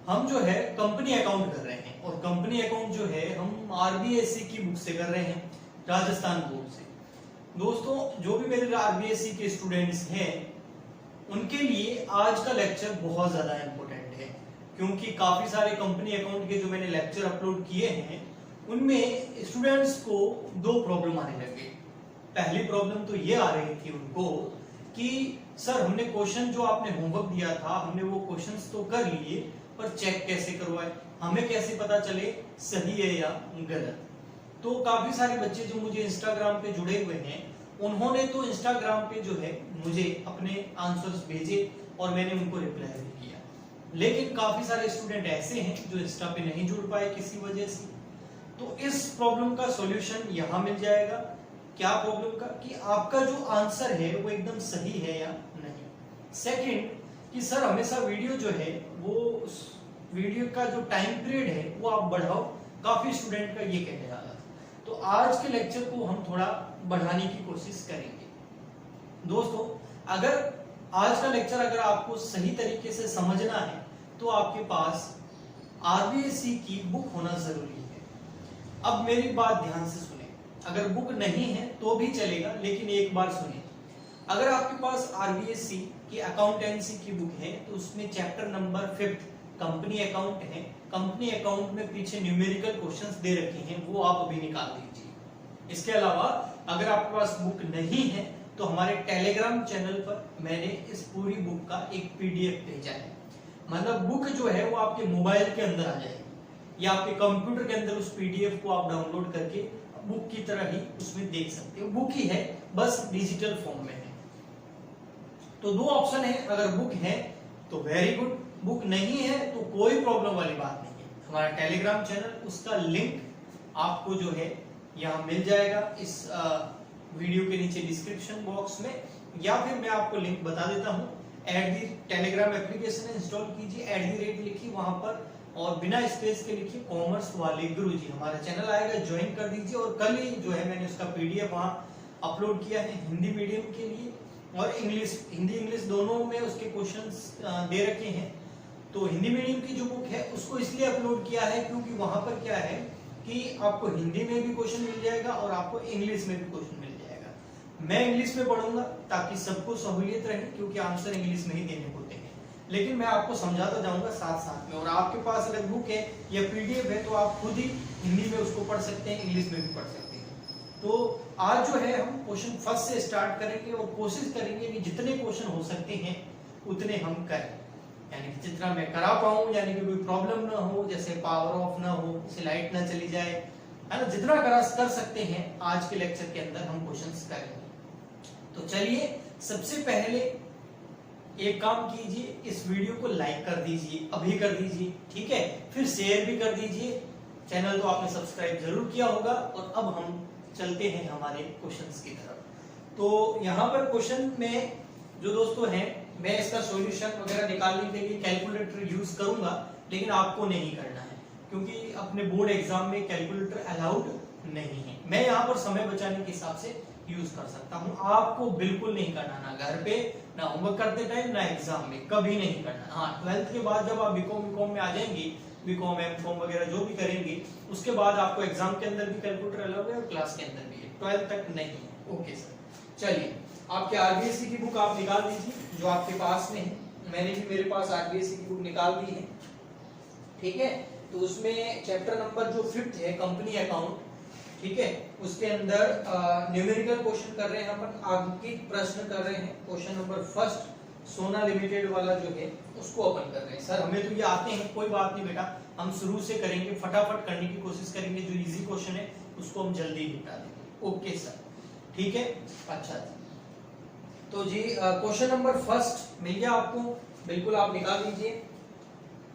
हम जो है कंपनी अकाउंट कर रहे हैं और कंपनी अकाउंट जो है हम आरबीएससी की बुक से कर रहे हैं, राजस्थान बोर्ड से। दोस्तों जो भी मेरे आरबीएससी के स्टूडेंट्स हैं उनके लिए आज का लेक्चर बहुत ज्यादा इंपॉर्टेंट है, क्योंकि काफी सारे कंपनी अकाउंट के जो मैंने लेक्चर अपलोड किए हैं उनमें स्टूडेंट्स को दो प्रॉब्लम आने लगे। पहली प्रॉब्लम तो ये आ रही थी उनको कि सर हमने क्वेश्चन जो आपने होमवर्क दिया था हमने वो क्वेश्चंस तो कर लिए, पर चेक कैसे करवाए, हमें कैसे पता चले सही है या गलत। तो काफी सारे बच्चे जो मुझे इंस्टाग्राम पे जुड़े हुए हैं उन्होंने तो इंस्टाग्राम पे जो है मुझे अपने आंसर्स भेजे और मैंने उनको रिप्लाई भी किया, लेकिन काफी सारे स्टूडेंट ऐसे हैं जो इंस्टा पे नहीं जुड़ पाए किसी वजह से। तो इस प्रॉब्लम का सॉल्यूशन यहाँ मिल जाएगा। क्या प्रॉब्लम का कि आपका जो आंसर है वो एकदम सही है या नहीं। सेकंड कि सर हमेशा वीडियो जो है वो वीडियो का जो टाइम पीरियड है वो आप बढ़ाओ, काफी स्टूडेंट का ये कहने वाला था। तो आज के लेक्चर को हम थोड़ा बढ़ाने की कोशिश करेंगे। दोस्तों अगर आज का लेक्चर अगर आपको सही तरीके से समझना है तो आपके पास आरबीएससी की बुक होना जरूरी है। अब मेरी बात ध्यान से सुने, अगर बुक नहीं है तो भी चलेगा, लेकिन एक बार सुने। अगर आपके पास आरबीएससी की अकाउंटेंसी की बुक है तो उसमें चैप्टर नंबर 5 कंपनी अकाउंट है। कंपनी अकाउंट में पीछे न्यूमेरिकल क्वेश्चंस दे रखे हैं, वो आप अभी निकाल दीजिए। इसके अलावा अगर आपके पास बुक नहीं है तो हमारे टेलीग्राम चैनल पर मैंने इस पूरी बुक का एक पीडीएफ भेजा है। मतलब बुक जो है वो आपके मोबाइल के अंदर आ जाएगी या आपके कंप्यूटर के अंदर उस पीडीएफ को आप डाउनलोड करके बुक की तरह ही उसमें देख सकते हो। बुक ही है, बस डिजिटल फॉर्म में है। तो दो ऑप्शन है, अगर बुक है तो वेरी गुड, बुक नहीं है तो कोई प्रॉब्लम वाली बात नहीं है। हमारा टेलीग्राम चैनल, उसका लिंक आपको जो है यहाँ मिल जाएगा इस वीडियो के नीचे डिस्क्रिप्शन बॉक्स में, या फिर मैं आपको लिंक बता देता हूँ। टेलीग्राम एप्लीकेशन इंस्टॉल कीजिए, @ लिखिए वहां पर और बिना स्पेस के लिखिए कॉमर्स वाले गुरुजी, हमारा चैनल आएगा, ज्वाइन कर दीजिए। और कल ही जो है मैंने उसका पीडीएफ वहां अपलोड किया है हिंदी मीडियम के लिए और इंग्लिश, हिंदी इंग्लिश दोनों में उसके क्वेश्चंस दे रखे हैं। तो हिंदी मीडियम की जो बुक है उसको इसलिए अपलोड किया है क्योंकि वहां पर क्या है कि आपको हिंदी में भी क्वेश्चन मिल जाएगा और आपको इंग्लिश में भी क्वेश्चन मिल जाएगा। मैं इंग्लिश में पढ़ूंगा ताकि सबको सहूलियत रहे, क्योंकि आंसर इंग्लिश में ही देने होते हैं, लेकिन मैं आपको समझाता जाऊंगा साथ साथ में। और आपके पास अगर बुक है या पीडीएफ है तो आप खुद ही हिंदी में उसको पढ़ सकते हैं, इंग्लिश में भी पढ़ सकते हैं। तो आज जो है हम क्वेश्चन फर्स्ट से स्टार्ट करेंगे और कोशिश करेंगे कि जितने क्वेश्चन हो सकते हैं उतने हम करें, यानी कि जितना मैं करा पाऊं, यानी कि कोई प्रॉब्लम ना हो, जैसे पावर ऑफ ना हो, जैसे लाइट ना चली जाए, है ना, जितना कर सकते हैं आज के लेक्चर के अंदर हम क्वेश्चंस करेंगे। तो चलिए सबसे पहले एक काम कीजिए, इस वीडियो को लाइक कर दीजिए, अभी कर दीजिए, ठीक है, फिर शेयर भी कर दीजिए। चैनल तो आपने सब्सक्राइब जरूर किया होगा। और अब हम चलते हैं हमारे क्वेश्चंस की तरफ। तो यहाँ पर क्वेश्चन में जो दोस्तों हैं, मैं इसका सॉल्यूशन वगैरह निकालने के लिए कैलकुलेटर यूज करूंगा, लेकिन आपको नहीं करना है क्योंकि अपने बोर्ड एग्जाम में कैलकुलेटर अलाउड नहीं है। मैं यहाँ पर समय बचाने के हिसाब से यूज कर सकता हूँ, आपको बिल्कुल नहीं करना, ना घर पे, ना होमवर्क करते टाइम, ना एग्जाम में, कभी नहीं करना। हाँ 12th के बाद जब आप बीकॉम में आ जाएंगे, बीकॉम एमकॉम वगैरह जो भी करेंगे, उसके बाद आपको एग्जाम के अंदर भी कैलकुलेटर अलाउड है और क्लास के अंदर भी है, 12th तक नहीं है। ओके सर, चलिए आपके आरबीएससी की बुक आप निकाल दीजिए जो आपके पास में है। मैंने भी मेरे पास आरबीएससी की बुक निकाल दी है, ठीक है। तो उसमें चैप्टर नंबर जो 5 है कंपनी अकाउंट, ठीक है, उसके अंदर न्यूमेरिकल क्वेश्चन कर रहे हैं अपन, अंकित प्रश्न कर रहे हैं। क्वेश्चन नंबर 1 सोना लिमिटेड वाला जो है उसको अपन कर रहे हैं। सर हमें तो ये आते हैं, कोई बात नहीं बेटा, हम शुरू से करेंगे, फटाफट करने की कोशिश करेंगे, जो इजी क्वेश्चन है उसको हम जल्दी निपटा देंगे। ओके सर, ठीक है, अच्छा जी। तो जी क्वेश्चन नंबर 1 मिल गया आपको, बिल्कुल आप निकाल लीजिए।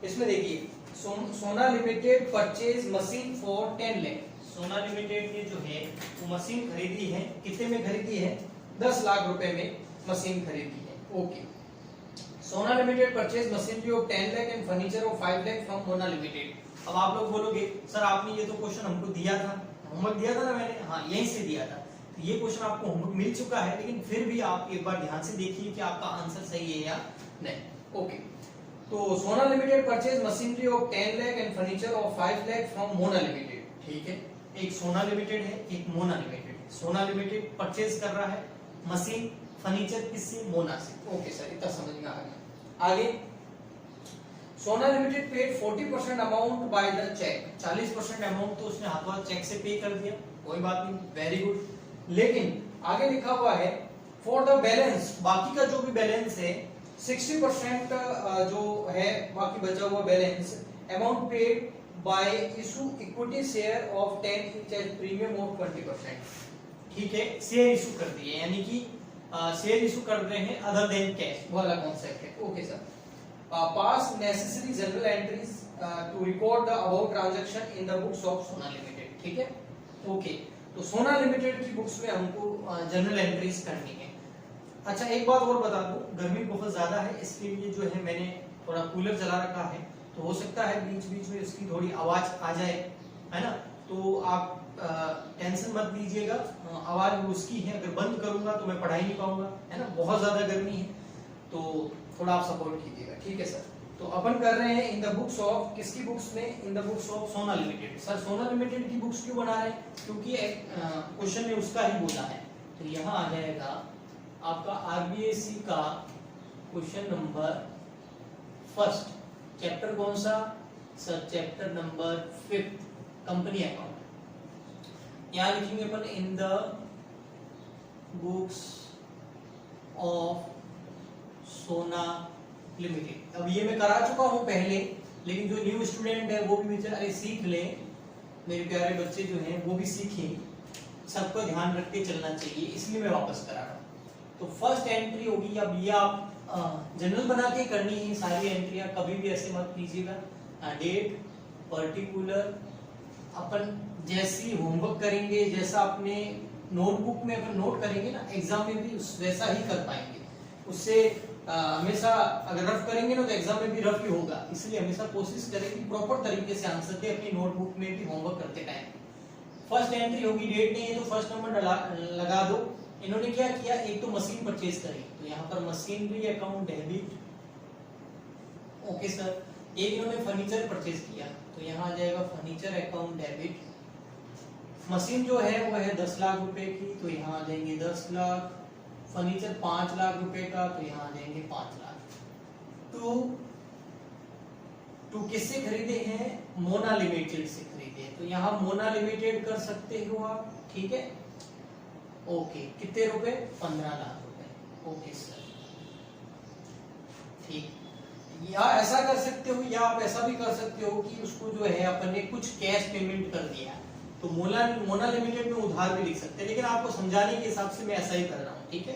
इसमें देखिए सोना limited purchase machine for 10 lakh. सोना लिमिटेड ने जो है वो मशीन खरीदी है, कितने में खरीदी है, 10 लाख रुपए में मशीन खरीदी है। ओके, सोना limited purchase machinery of 10 lakh and furniture of 5 lakh from Mona limited. अब आप लोग बोलोगे सर आपने ये तो क्वेश्चन हमको दिया था, होमवर्क दिया था ना मैंने, हाँ यहीं से दिया था। तो ये क्वेश्चन आपको होमवर्क मिल चुका है, लेकिन फिर भी आप एक बार ध्यान से देखिए कि आपका आंसर सही है या नहीं। ओके, तो सोना limited purchase machinery of 10 lakh and furniture of 5 lakh from Mona limited. ठीक है, एक सोना लिमिटेड है, एक मोना लिमिटेड। सोना लिमिटेड परचेज कर रहा है मशीन फर्नीचर किससे? मोना से। ओके सर, इतना समझ में आ गया। आगे Sona limited paid 40% amount by the cheque. 40% amount तो उसने हाथों हाथ चेक से पे कर दिया, कोई बात नहीं, वेरी गुड। लेकिन आगे लिखा हुआ है फॉर द बैलेंस, बाकी का जो भी बैलेंस है 60% जो है बाकी बचा हुआ balance, amount paid by issue equity share of 10 each at premium of 20%। ठीक है, शेयर इशू कर दिए, यानी कि शेयर इशू कर रहे हैं अदर देन कैश वाला कॉन्सेप्ट है। Okay sir, pass necessary journal entries to record the about transaction in the books of Sona limited. ठीक है, ओके, तो सोना लिमिटेड की बुक्स में हमको जनरल एंट्रीज करनी है। अच्छा, एक बात और बता दूं, गर्मी बहुत ज्यादा है, इसके लिए जो है मैंने थोड़ा कूलर चला रखा है, तो हो सकता है बीच बीच में उसकी थोड़ी आवाज आ जाए, है ना, तो आप टेंशन मत लीजिएगा, आवाज उसकी है, अगर बंद करूंगा तो मैं पढ़ाई नहीं पाऊंगा, है ना, बहुत ज्यादा गर्मी है, तो थोड़ा आप सपोर्ट कीजिएगा। ठीक है सर, तो अपन कर रहे हैं इन द बुक्स ऑफ, किसकी बुक्स में? इन the books of Sona limited. Sir सोना लिमिटेड की बुक्स क्यों बना रहे हैं? क्योंकि क्वेश्चन में उसका ही बोला है, तो यहाँ आ जाएगा आपका आरबीएससी का क्वेश्चन नंबर फर्स्ट, चैप्टर कौन सा sir? Chapter number 5, company account. यहाँ लिखेंगे अपन इन the books of Sona limited. अब ये मैं करा चुका हूं पहले, लेकिन जो न्यू स्टूडेंट है वो भी बेचारे सीख ले, मेरे प्यारे बच्चे जो हैं वो भी सीखें, सबको ध्यान रख के चलना चाहिए, इसलिए मैं वापस करा रहा हूं। तो फर्स्ट एंट्री होगी, अब ये आप जनरल बना के करनी है सारी एंट्रियां, कभी भी ऐसे मत कीजिएगा। डेट, पर्टिकुलर, अपन जैसी होमवर्क करेंगे, जैसा अपने नोटबुक में अपन नोट करेंगे ना, एग्जाम में भी वैसा ही कर पाएंगे। उससे हमेशा अगर रफ करेंगे ना तो एग्जाम में भी रफ ही होगा, इसलिए हमेशा कोशिश करें कि प्रॉपर तरीके से आंसर दे अपनी नोटबुक में भी होमवर्क करते टाइम। फर्स्ट एंट्री होगी, डेट नहीं है तो फर्स्ट नंबर लगा दो। इन्होंने क्या किया, एक तो मशीन परचेज करी, तो यहाँ पर machinery account debit. Okay sir, एक इन्होंने फर्नीचर परचेज किया, तो यहाँ आ जाएगा फर्नीचर अकाउंट डेबिट। मशीन जो है वो है 10 लाख रुपए की, तो यहाँ आ जाएंगे 10 लाख। फर्नीचर 5 लाख रुपए का, तो यहाँ आ जाएंगे 5 लाख। टू किससे खरीदे हैं? मोना लिमिटेड से खरीदे हैं, तो यहाँ मोना लिमिटेड कर सकते हो आप। ठीक है, ओके, कितने रुपए? 15 लाख रुपए। ओके सर, ठीक, या ऐसा कर सकते हो, या आप ऐसा भी कर सकते हो कि उसको जो है अपन ने कुछ कैश पेमेंट कर दिया, तो मोना लिमिटेड में उधार भी लिख सकते हैं, लेकिन आपको समझाने के हिसाब से मैं ऐसा ही कर रहा हूँ। ठीक है,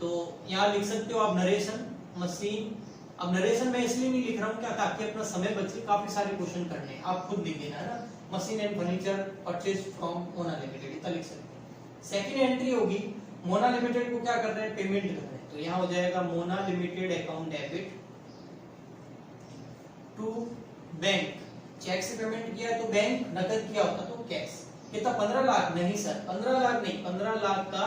तो यहाँ लिख सकते हो आप नरेशन मशीन। अब नरेशन मैं इसलिए नहीं लिख रहा हूँ क्या, ताकि अपना समय बचे, काफी सारे क्वेश्चन करने, आप खुद लिख देना है ना। Machine and furniture purchase from Mona limited, इतना लिख सकते हैं। सेकंड एंट्री होगी, मोना लिमिटेड को क्या कर रहे हैं? पेमेंट कर रहे हैं, तो यहाँ हो जाएगा Mona limited account debit to bank. Cheque से पेमेंट किया तो बैंक, नकद किया होता तो कैश। कितना? 15 लाख? नहीं सर, 15 लाख नहीं, 15 लाख का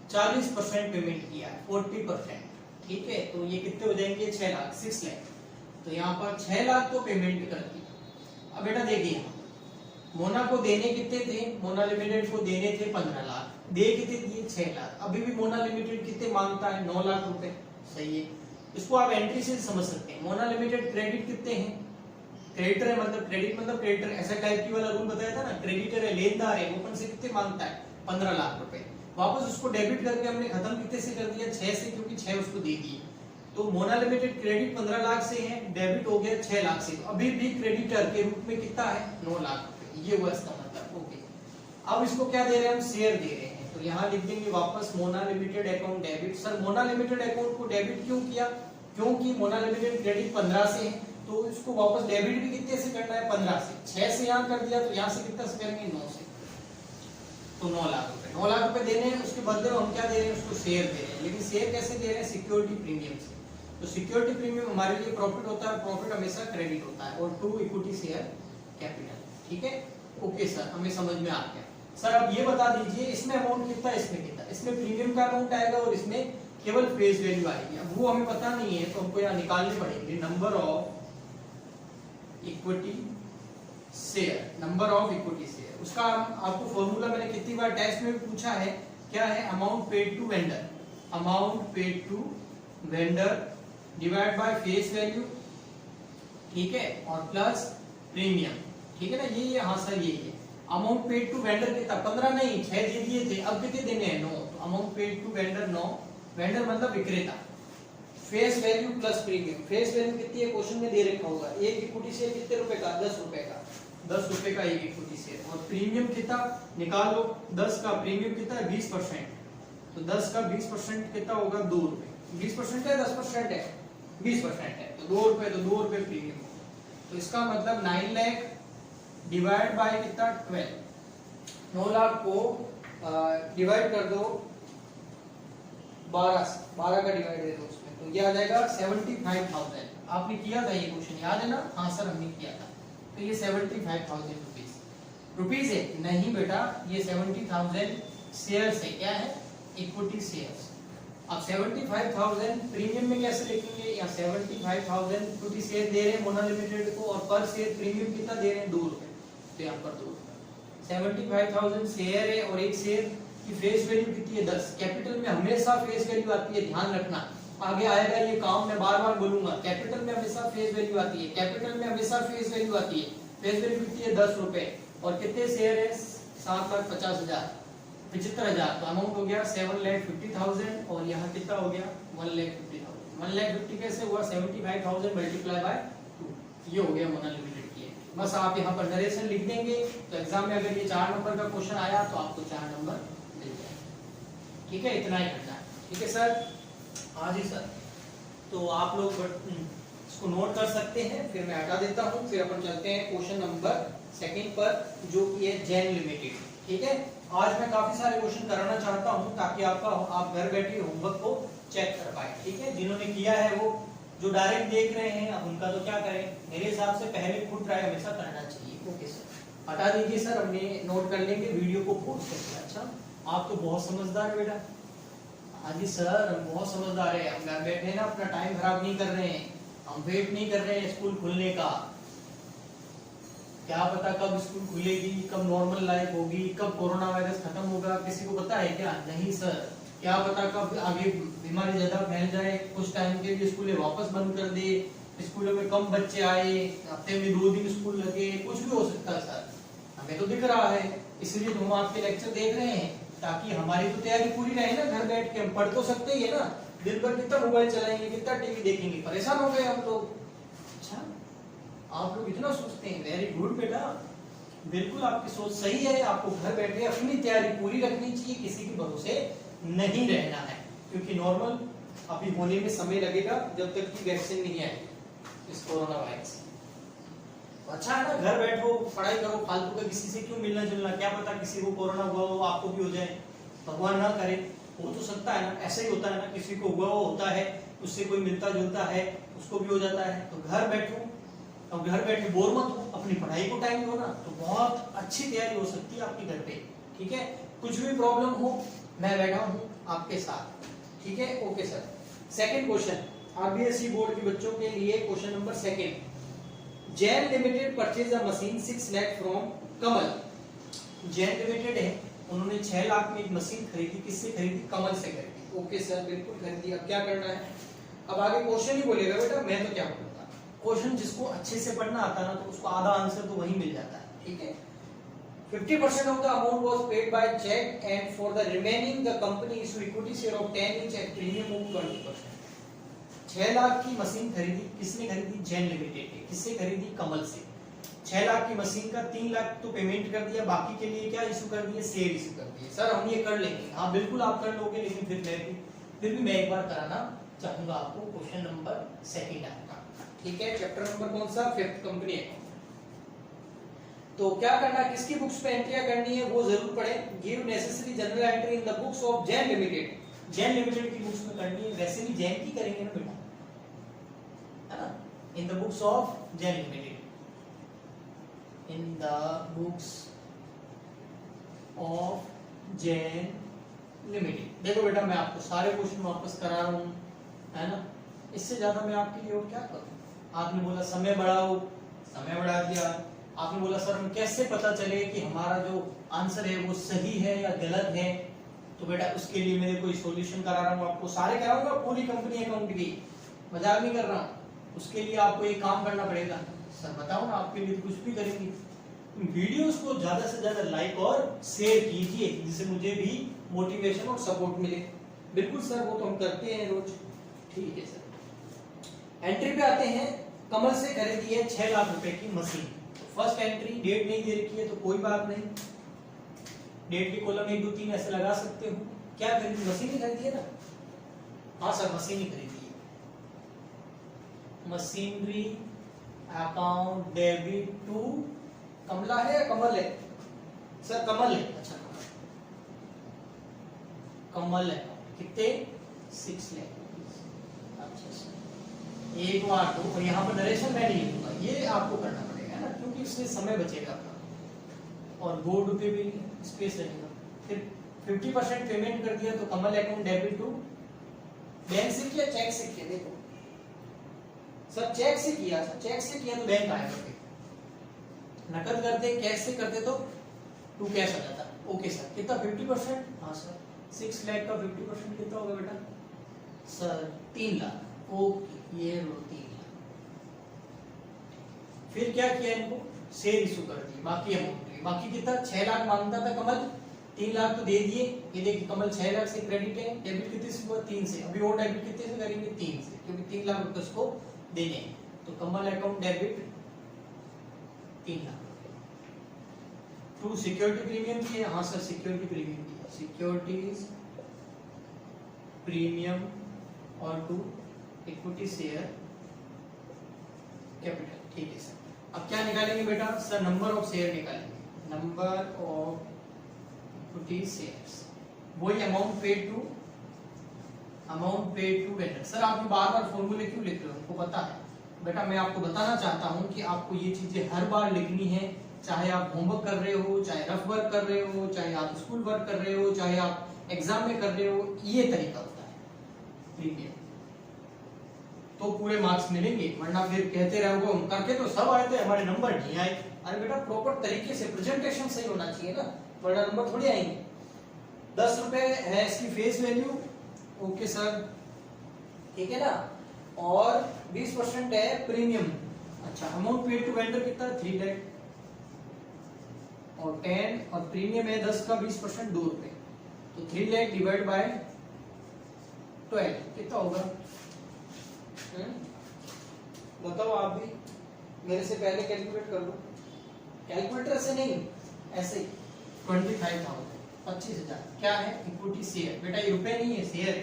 40% पेमेंट किया, 40%। ठीक है, तो ये कितने हो जाएंगे? 6 लाख, 6 लाख। तो यहाँ पर 6 लाख तो पेमेंट कर दी। अब बेटा देखिए, मोना को देने कितने थे? मोना लिमिटेड को देने थे 15 लाख, दे कितने दिए? 6 लाख। अभी भी मोना लिमिटेड कितने मांगता है? 9 लाख रुपए। सही है, इसको आप एंट्री से समझ सकते हैं। मोना लिमिटेड क्रेडिट कितने हैं? क्रेडिटर है, मतलब क्रेडिट मतलब क्रेडिटर, ऐसा टाइप की वाला रूल बताया था ना, क्रेडिटर है, लेनदार है, ओपन से कितने मांगता है? 15 लाख रुपए। वापस उसको डेबिट करके हमने खत्म कितने से कर दिया? 6 से, क्योंकि 6 उसको दे दिए। तो मोना लिमिटेड क्रेडिट 15 लाख से है, डेबिट हो गया 6 लाख से, तो अभी भी क्रेडिटर के रूप में कितना है? 9 लाख रुपए। ये हुआ इसका मतलब। ओके, अब इसको क्या दे रहे हैं? हम शेयर दे रहे हैं, तो यहाँ लिख देंगे वापस Mona limited account debit. Sir Mona limited account को डेबिट क्यों किया? क्योंकि मोना लिमिटेड क्रेडिट 15 से है, तो इसको वापस डेबिट भी कितने से करना है? 15 से। 6 से यहाँ कर दिया, तो यहाँ से कितना से करेंगे? 9 से, तो 9 लाख रुपए। 9 लाख रुपए देने हैं, उसके बदले में हम क्या दे रहे हैं? उसको शेयर दे रहे हैं। लेकिन शेयर कैसे दे रहे हैं? सिक्योरिटी प्रीमियम से। तो सिक्योरिटी प्रीमियम हमारे लिए प्रॉफिट होता है, प्रॉफिट हमेशा क्रेडिट होता है, और टू इक्विटी शेयर कैपिटल। ठीक है, ओके सर, हमें समझ में आ गया। सर अब ये बता दीजिए, इसमें अमाउंट कितना, इसमें कितना? इसमें प्रीमियम का अमाउंट आएगा और इसमें केवल फेस वैल्यू आएगी। अब वो हमें पता नहीं है तो हमको यहाँ निकालने पड़ेंगे number of equity share, number of equity share. उसका आपको फॉर्मूला मैंने कितनी बार टेस्ट में भी पूछा है, क्या है, amount paid to vendor, amount paid to vendor divide by face value, ठीक है, और प्लस प्रीमियम, ठीक है ना। ये हाँ सर ये है अमाउंट पेड टू वेंडर कितना, 15 नहीं 6 दे दिए थे, अब कितने देने हैं 9, तो amount paid to vendor 9, vendor मतलब विक्रेता, face value plus premium. Face value कितनी है क्वेश्चन में दे रखा होगा, एक इक्विटी शेयर कितने रुपए का, 10 रुपए का, 10 रुपए का एक इक्विटी शेयर। और प्रीमियम कितना निकाल लो, 10 का प्रीमियम कितना है 20%, तो 10 का 20% कितना होगा 2 रुपए, 20% है 10% है 20% है, तो 2 रुपए, तो 2 रुपए प्रीमियम। तो इसका मतलब 9 लाख डिवाइड बाय कितना 12, 9 लाख को डिवाइड कर दो 12 से, 12 का डिवाइड दे दो उसमें, तो ये आ जाएगा 75,000। आपने किया था ये क्वेश्चन, याद है ना, हाँ सर हमने किया था। तो ये 75,000 रुपीज है, नहीं बेटा ये 70,000 शेयर्स है, क्या है, इक्विटी शेयर्स। अब 75,000 प्रीमियम में कैसे लिखेंगे, या 75,000 इक्विटी शेयर दे रहे हैं मोना लिमिटेड को, और पर शेयर प्रीमियम कितना दे रहे हैं 2 रुपए, तो यहाँ पर 2 रुपए। 75,000 शेयर है और एक शेयर की फेस वैल्यू कितनी है 10। कैपिटल में हमेशा फेस वैल्यू आती है, ध्यान रखना, आगे आएगा ये काम मैं बार बार बोलूंगा। कैपिटल में हमेशा फेस वैल्यू आती है, कैपिटल में हमेशा फेस वैल्यू आती है। फेस वैल्यू कितनी है 10 रुपए, और कितने शेयर है 7,50,000, 75,000, तो अमाउंट हो गया 7,50,000, और यहाँ कितना हो गया 1,50,000। 1,50,000 कैसे हुआ, 75,000 मल्टीप्लाई बाय 2, ये हो गया मोना लिमिटेड की। बस आप यहाँ पर नरेशन लिख देंगे, तो एग्जाम में अगर ये 4 नंबर का क्वेश्चन आया तो आपको 4 नंबर मिल जाएगा, ठीक है, इतना ही करना है, ठीक है सर। हाँ जी सर, तो आप लोग इसको नोट कर सकते हैं, फिर मैं हटा देता हूँ, फिर अपन चलते हैं क्वेश्चन नंबर 2 पर, जो कि है जैन लिमिटेड, ठीक है। आज मैं काफी सारे क्वेश्चन कराना चाहता हूँ ताकि आप घर बैठे होमवर्क को चेक कर पाए, ठीक है। जिन्होंने किया है वो, जो डायरेक्ट देख रहे हैं अब उनका तो क्या करें, मेरे हिसाब से पहले खुद ट्राई हमेशा करना चाहिए। ओके सर, हटा दीजिए सर, हमने नोट कर लेंगे वीडियो को पॉज करके। अच्छा, आप तो बहुत समझदार है बेटा। हाँ जी सर, हम बहुत समझदार है, हम घर बैठे ना अपना टाइम खराब नहीं कर रहे हैं, हम वेट नहीं कर रहे हैं स्कूल खुलने का। क्या पता कब स्कूल खुलेगी, कब नॉर्मल लाइफ होगी, कब कोरोना वायरस खत्म होगा, किसी को पता है क्या, नहीं सर। क्या पता कब आगे बीमारी ज्यादा फैल जाए, कुछ टाइम के लिए स्कूलें वापस बंद कर दे, स्कूलों में कम बच्चे आए, हफ्ते में 2 दिन स्कूल लगे, कुछ भी हो सकता है सर, हमें तो दिख रहा है। इसलिए तो हम आपके लेक्चर देख रहे हैं, ताकि हमारी तो तैयारी पूरी रहे ना। घर बैठ के हम पढ़ तो सकते ही है ना, दिन भर कितना मोबाइल चलाएंगे, कितना टीवी देखेंगे, परेशान हो गए हम लोग। अच्छा, आप लोग इतना सोचते हैं, वेरी गुड बेटा, बिल्कुल आपकी सोच सही है। आपको घर बैठे अपनी तैयारी पूरी रखनी चाहिए, किसी के भरोसे नहीं रहना है, क्योंकि नॉर्मल अभी होने में समय लगेगा जब तक कि वैक्सीन नहीं आए इस कोरोना वायरस। अच्छा है ना, घर बैठो पढ़ाई करो, फालतू का किसी से क्यों मिलना जुलना, क्या पता किसी को कोरोना हुआ हो आपको भी हो जाए, भगवान ना करे, हो तो सकता है ना। ऐसा ही होता है ना, किसी को हुआ होता है, उससे कोई मिलता जुलता है, उसको भी हो जाता है। तो घर बैठो, अब घर बैठे बोर मत हो, अपनी पढ़ाई को टाइम दो ना, तो बहुत अच्छी तैयारी हो सकती है आपके घर पे, ठीक है। कुछ भी प्रॉब्लम हो मैं बैठा हूँ आपके साथ, ठीक है। Okay sir, second question RBSE board के बच्चों के लिए, question number 2। Jain limited purchase a machine 6 lakh from Kamal. Jain limited है, उन्होंने 6 लाख में एक मशीन खरीदी, किससे खरीदी, कमल से खरीदी। ओके सर, बिल्कुल खरीदी। अब क्या करना है, अब आगे क्वेश्चन ही बोलेगा बेटा, मैं तो क्या बोलूंगा। क्वेश्चन जिसको अच्छे से पढ़ना आता ना, तो उसको आधा आंसर तो वही मिल जाता है, ठीक है। 50% of the amount was paid by check, and for the remaining the company issued equity share of 10 each at premium of 20%। 6 lakh की मशीन खरीदी, किसने खरीदी, जैन लिमिटेड ने। किससे खरीदी, कमल से। 6 लाख की मशीन का 3 लाख तो पेमेंट कर दिया, बाकी के लिए क्या इशू कर दिए, शेयर इशू कर दिए। सर हम ये कर लेंगे, हाँ बिल्कुल आप कर लोगे, लेकिन फिर भी मैं एक बार कराना चाहूंगा आपको। क्वेश्चन नंबर 2 आपका, ठीक है। चैप्टर नंबर कौन सा, 5th, कंपनी अकाउंट। तो क्या करना, किसकी बुक्स पे एंट्रियां करनी है वो जरूर पढ़ें। Give necessary general entry in the books of Jain limited. Jain limited की बुक्स में करनी है, वैसे भी जैन की करेंगे ना बेटा, है ना। इन the books of Jain limited, in the books of Jain limited. देखो बेटा मैं आपको सारे क्वेश्चन वापस करा रहा हूँ, है ना, इससे ज्यादा मैं आपके लिए और क्या करूँ। आपने बोला समय बढ़ाओ, समय बढ़ा दिया। आपने बोला सर हम कैसे पता चले कि हमारा जो आंसर है वो सही है या गलत है, तो बेटा उसके लिए मैं कोई सॉल्यूशन करा रहा हूँ आपको, सारे कराऊंगा पूरी कंपनी अकाउंट की, मजाक नहीं कर रहा हूँ। उसके लिए आपको एक काम करना पड़ेगा। सर बताओ ना, आपके लिए कुछ भी करेंगे। वीडियोस को ज्यादा से ज्यादा लाइक और शेयर कीजिए, जिससे मुझे भी मोटिवेशन और सपोर्ट मिले। बिल्कुल सर, वो तो हम करते हैं रोज। ठीक है सर, एंट्री पे आते हैं। कमल से खरीदी है 6 लाख रुपए की मशीन। फर्स्ट एंट्री, डेट नहीं दे रखी है तो कोई बात नहीं, डेट की कॉलम 1 2 3 ऐसे लगा सकते हो। क्या खरीदी? मशीन ही खरीदी है ना? हाँ सर मशीन ही खरीदी है। मशीनरी अकाउंट डेबिट टू कमला है या कमल है? सर कमल है। अच्छा कमल है। कितने? 6 लाख। अच्छा सर, एक बार तो, और यहाँ पर नरेशन मैं नहीं लिखूंगा, ये आपको करना पड़ेगा ना, क्योंकि इसमें समय बचेगा आपका और बोर्ड पे भी स्पेस रहेगा। फिर 50% पेमेंट कर दिया तो Kamal account debit to, bank से किया चेक से किया? देखो सर चेक से किया, सर चेक से किया तो बैंक आएगा, नकद करते कैश से करते तो टू कैश आ जाता। ओके सर, कितना? 50%? हाँ सर, 6 लाख का 50% कितना होगा बेटा? सर 3 लाख। ओके, ये लो 3 लाख। फिर क्या किया इनको? शेयर इशू कर दिए, बाकी अमाउंट, बाकी कितना? 6 लाख मांगता था कमल, 3 लाख तो दे दिए। ये देखिए कमल 6 लाख से क्रेडिट है, डेबिट कितने से हुआ? 3 से। अभी और डेबिट कितने से करेंगे? 3 से, क्योंकि 3 लाख रुपए उसको देने हैं। तो Kamal account debit 3 lakh. To security premium किया? हाँ सर सिक्योरिटी प्रीमियम किया, सिक्योरिटीज प्रीमियम और टू इक्विटी शेयर कैपिटल। ठीक है सर, अब क्या निकालेंगे बेटा? सर नंबर ऑफ शेयर निकालेंगे, नंबर ऑफ इक्विटी शेयर्स, वही amount paid to vendor. Sir आप बार बार फॉर्मूले क्यों लिख रहे हो? हमको पता है बेटा, मैं आपको बताना चाहता हूं कि आपको ये चीजें हर बार लिखनी है, चाहे आप होमवर्क कर रहे हो, चाहे रफ वर्क कर रहे हो, चाहे आप स्कूल वर्क कर रहे हो, चाहे आप एग्जाम में कर रहे हो, ये तरीका होता है। ठीक है, तो पूरे मार्क्स मिलेंगे, वरना फिर कहते रहोगे हम करके तो सब आए थे, हमारे नंबर नहीं आए। अरे बेटा प्रॉपर तरीके से प्रेजेंटेशन सही होना चाहिए ना, वरना नंबर थोड़ी आएंगे। 10 रुपए है इसकी फेस वैल्यू। ओके सर, ठीक है ना, और 20% है प्रीमियम। अच्छा, अमाउंट पेड टू वेंडर कितना? 3 लाख, और 10 और प्रीमियम है 10 का 20% 2 रुपए, तो 3 लाख डिवाइड बाय 12 कितना होगा? बताओ आप भी, मेरे से पहले कैलकुलेट कर लो। कैलकुलेटर से नहीं, ऐसे ही 25,000, 25,000 क्या है? Equity share. बेटा ये रुपए नहीं है, शेयर है।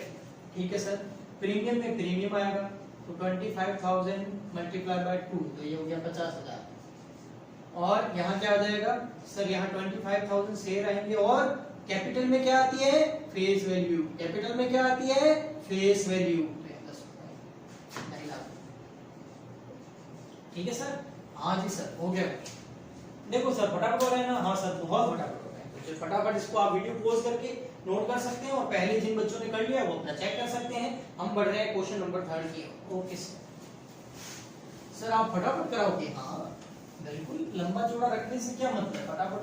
ठीक है सर, प्रीमियम में प्रीमियम आएगा, तो 25,000 मल्टीप्लाई बाय 2, तो ये हो गया 50,000। और यहाँ क्या आ जाएगा? सर यहाँ 25,000 शेयर आएंगे, और कैपिटल में क्या आती है? Face value. कैपिटल में क्या आती है? Face value. ठीक है सर? हाँ जी सर, हो गया। देखो सर फटाफट हो रहा है ना? हाँ सर बहुत फटाफट हो रहा है, तो फटाफट इसको आप वीडियो पॉज करके नोट कर सकते हैं, और पहले जिन बच्चों ने कर लिया वो अपना चेक कर सकते हैं। हम बढ़ रहे हैं क्वेश्चन नंबर 3 की। ओके सर, आप फटाफट कराओगे? हाँ बिल्कुल, लंबा चौड़ा रखने से क्या मतलब, फटाफट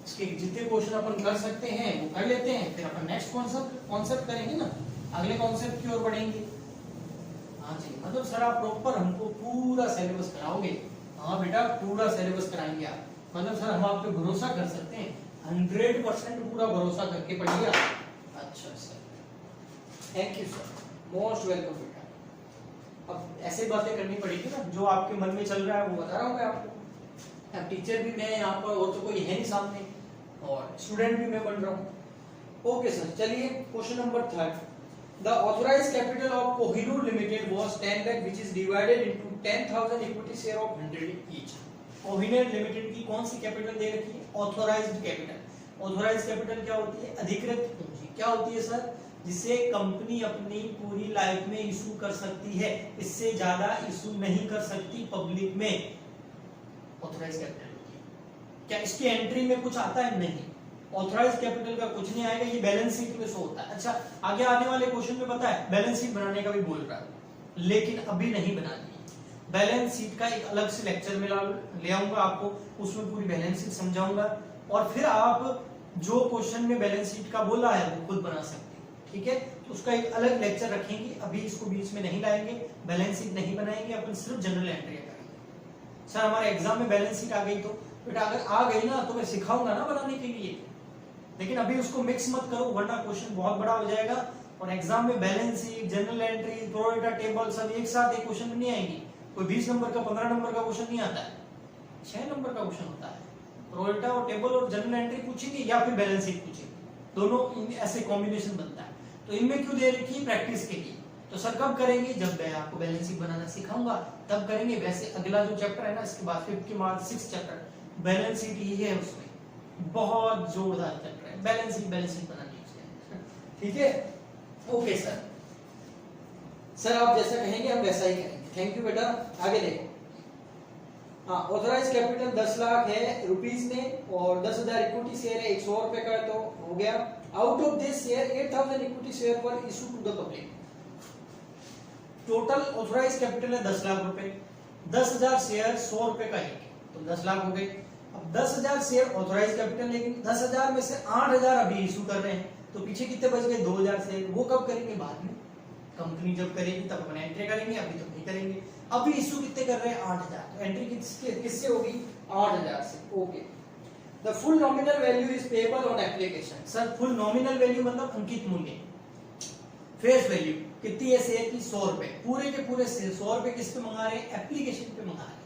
इसके जितने क्वेश्चन अपन कर सकते हैं वो कर लेते हैं, फिर अपन नेक्स्ट कॉन्सेप्ट करेंगे ना, अगले कॉन्सेप्ट की ओर बढ़ेंगे। हाँ जी, मतलब सर आप प्रॉपर हमको पूरा सिलेबस कराओगे? हाँ बेटा पूरा सिलेबस कराएंगे आप, मतलब सर हम आप पे भरोसा कर सकते हैं, 100% पूरा भरोसा करके पढ़िए आप। अच्छा sir, thank you sir, most welcome बेटा। अब ऐसे बातें करनी पड़ेगी ना, जो आपके मन में चल रहा है वो बता रहा हूँ मैं आपको। अब टीचर भी मैं यहाँ पर, और तो कोई है नहीं सामने, और स्टूडेंट भी मैं बन रहा हूँ। ओके सर, चलिए question number 3। The authorized capital of Kohinoor Limited was 10 lakh, which is divided into 10,000 equity share of 100 each. Kohinoor Limited की कौन सी कैपिटल दे रखी है? Authorised capital. ऑथोराइज्ड कैपिटल क्या होती है? अधिकृत पूंजी। क्या होती है सर? जिसे कंपनी अपनी पूरी लाइफ में इशू कर सकती है, इससे ज्यादा इशू नहीं कर सकती पब्लिक में। ऑथोराइज्ड कैपिटल होती है। क्या इसकी एंट्री में कुछ आता है? नहीं। ऑथराइज कैपिटल का कुछ नहीं आएगा, ये बैलेंस शीट में शो होता है। अच्छा, आगे आने वाले क्वेश्चन में पता है बैलेंस शीट बनाने का भी बोल रहा है, लेकिन अभी नहीं बनानी है। बैलेंस शीट का एक अलग से लेक्चर में ले आऊंगा आपको, उसमें पूरी बैलेंस शीट समझाऊंगा, और फिर आप जो क्वेश्चन में बैलेंस शीट का बोला है वो खुद बना सकते हैं, ठीक है। तो उसका एक अलग लेक्चर रखेंगे, अभी इसको बीच में नहीं लाएंगे, बैलेंस शीट नहीं बनाएंगे, अपन सिर्फ जनरल एंट्री करेंगे। सर हमारे एग्जाम में बैलेंस शीट आ गई, तो बेटा अगर आ गई ना तो मैं सिखाऊंगा ना बनाने के लिए, लेकिन अभी उसको मिक्स मत करो वरना क्वेश्चन बहुत बड़ा हो जाएगा, और एग्जाम में balance sheet, general entry, pro रेटा टेबल सब एक साथ एक क्वेश्चन में नहीं आएंगी। कोई 20 नंबर का 15 नंबर का क्वेश्चन नहीं आता है, 6 नंबर का क्वेश्चन होता है। प्रो रेटा और टेबल और जनरल एंट्री पूछेंगे या फिर बैलेंस शीट पूछेंगे, दोनों ऐसे कॉम्बिनेशन बनता है। तो इनमें क्यों दे रखी है? प्रैक्टिस के लिए। तो सर कब करेंगे? जब मैं आपको बैलेंस शीट बनाना सिखाऊंगा तब करेंगे। वैसे अगला जो चैप्टर है ना, इसके बाद 5th के बाद 6th चैप्टर बैलेंस शीट ही है, उसमें बहुत जोरदार चैप्टर है बैलेंस शीट बनानी है, ठीक है। ओके सर, सर आप जैसा कहेंगे हम वैसा ही करेंगे। थैंक यू बेटा। आगे देखो, हाँ, ऑथराइज कैपिटल 10 लाख है रुपीस में, और 10,000 इक्विटी शेयर है, 100 रुपए का, तो हो गया। Out of this share 8,000 equity share पर issue to the public. Total authorise capital है 10 लाख रुपए, 10,000 शेयर 100 रुपए का एक, तो 10 लाख हो गए। अब 10,000 शेयर ऑथराइज कैपिटल, लेकिन 10,000 में से 8,000 अभी इशू कर रहे हैं, तो पीछे कितने बच गए? 2,000 शेयर। वो कब करेंगे? बाद में, कंपनी जब करेगी तब अपन एंट्री करेंगे, अभी तो नहीं करेंगे। अभी इशू कितने कर रहे हैं? 8,000, तो एंट्री किससे होगी? 8,000 से। Okay. The full nominal value is payable on application. Sir full nominal value मतलब अंकित मूल्य, फेस वैल्यू कितनी है शेयर की? 100 रुपए। पूरे के पूरे 100 रुपए किस पे मंगा रहे हैं? एप्लीकेशन पे मंगा रहे हैं।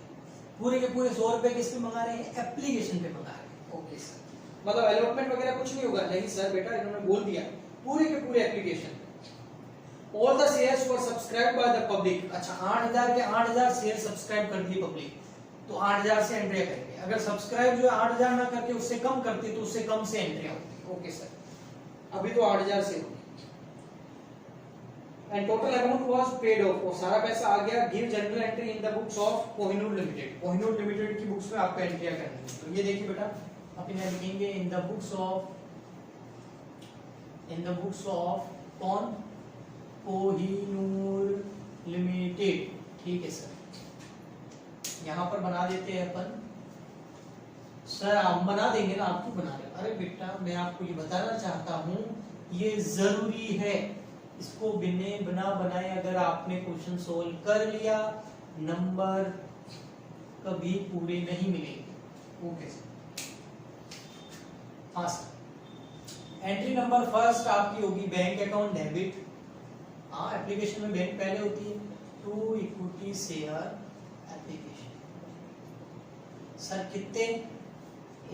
पूरे के पूरे 100 रुपए किस पे मंगा रहे हैं? एप्लीकेशन पे मंगा रहे हैं। ओके सर, मतलब अलॉटमेंट वगैरह कुछ नहीं होगा? नहीं सर बेटा, इन्होंने बोल दिया पूरे के पूरे application. All the shares were subscribed by the public। अच्छा, 8,000 के 8,000 शेयर सब्सक्राइब कर दिए पब्लिक, तो 8,000 से एंट्री करेंगे। अगर सब्सक्राइब जो है 8,000 ना करके उससे कम करते तो उससे कम से एंट्री होती। ओके सर, अभी तो 8,000 से होगी। And total amount was paid of, और सारा पैसा आ गया। Give general entry in the books of Kohinoor limited. Kohinoor limited की बुक्स में आपको एंट्री करनी है। तो ये देखिए बेटा, अपन यहां लिखेंगे इन द बुक्स ऑफ कौन? कोहिनूर लिमिटेड, ठीक है सर। यहां पर बना देते हैं अपन। सर आप बना देंगे ना? आप क्यों बना रहे? अरे बेटा मैं आपको ये बताना चाहता हूं, ये जरूरी है। इसको बिना बनाए अगर आपने क्वेश्चन सोल्व कर लिया, नंबर कभी पूरे नहीं मिलेंगे। Okay sir. हाँ सर, एंट्री नंबर फर्स्ट आपकी होगी बैंक अकाउंट डेबिट। हाँ, एप्लीकेशन में बैंक पहले होती है। To equity share application. Sir कितने?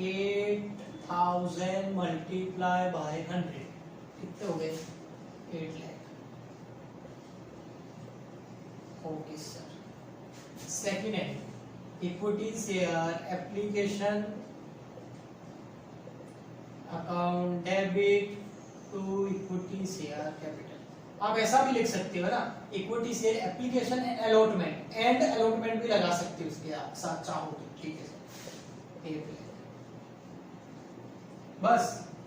8,000 मल्टीप्लाई बाय 100 कितने हो गए? 8 लाख। Okay sir. सेकंड है equity share application account debit to equity share capital. आप ऐसा भी लिख सकते हो ना, equity share application and allotment, and allotment भी लगा सकते हो उसके साथ चाहो तो, ठीक है सर। बस,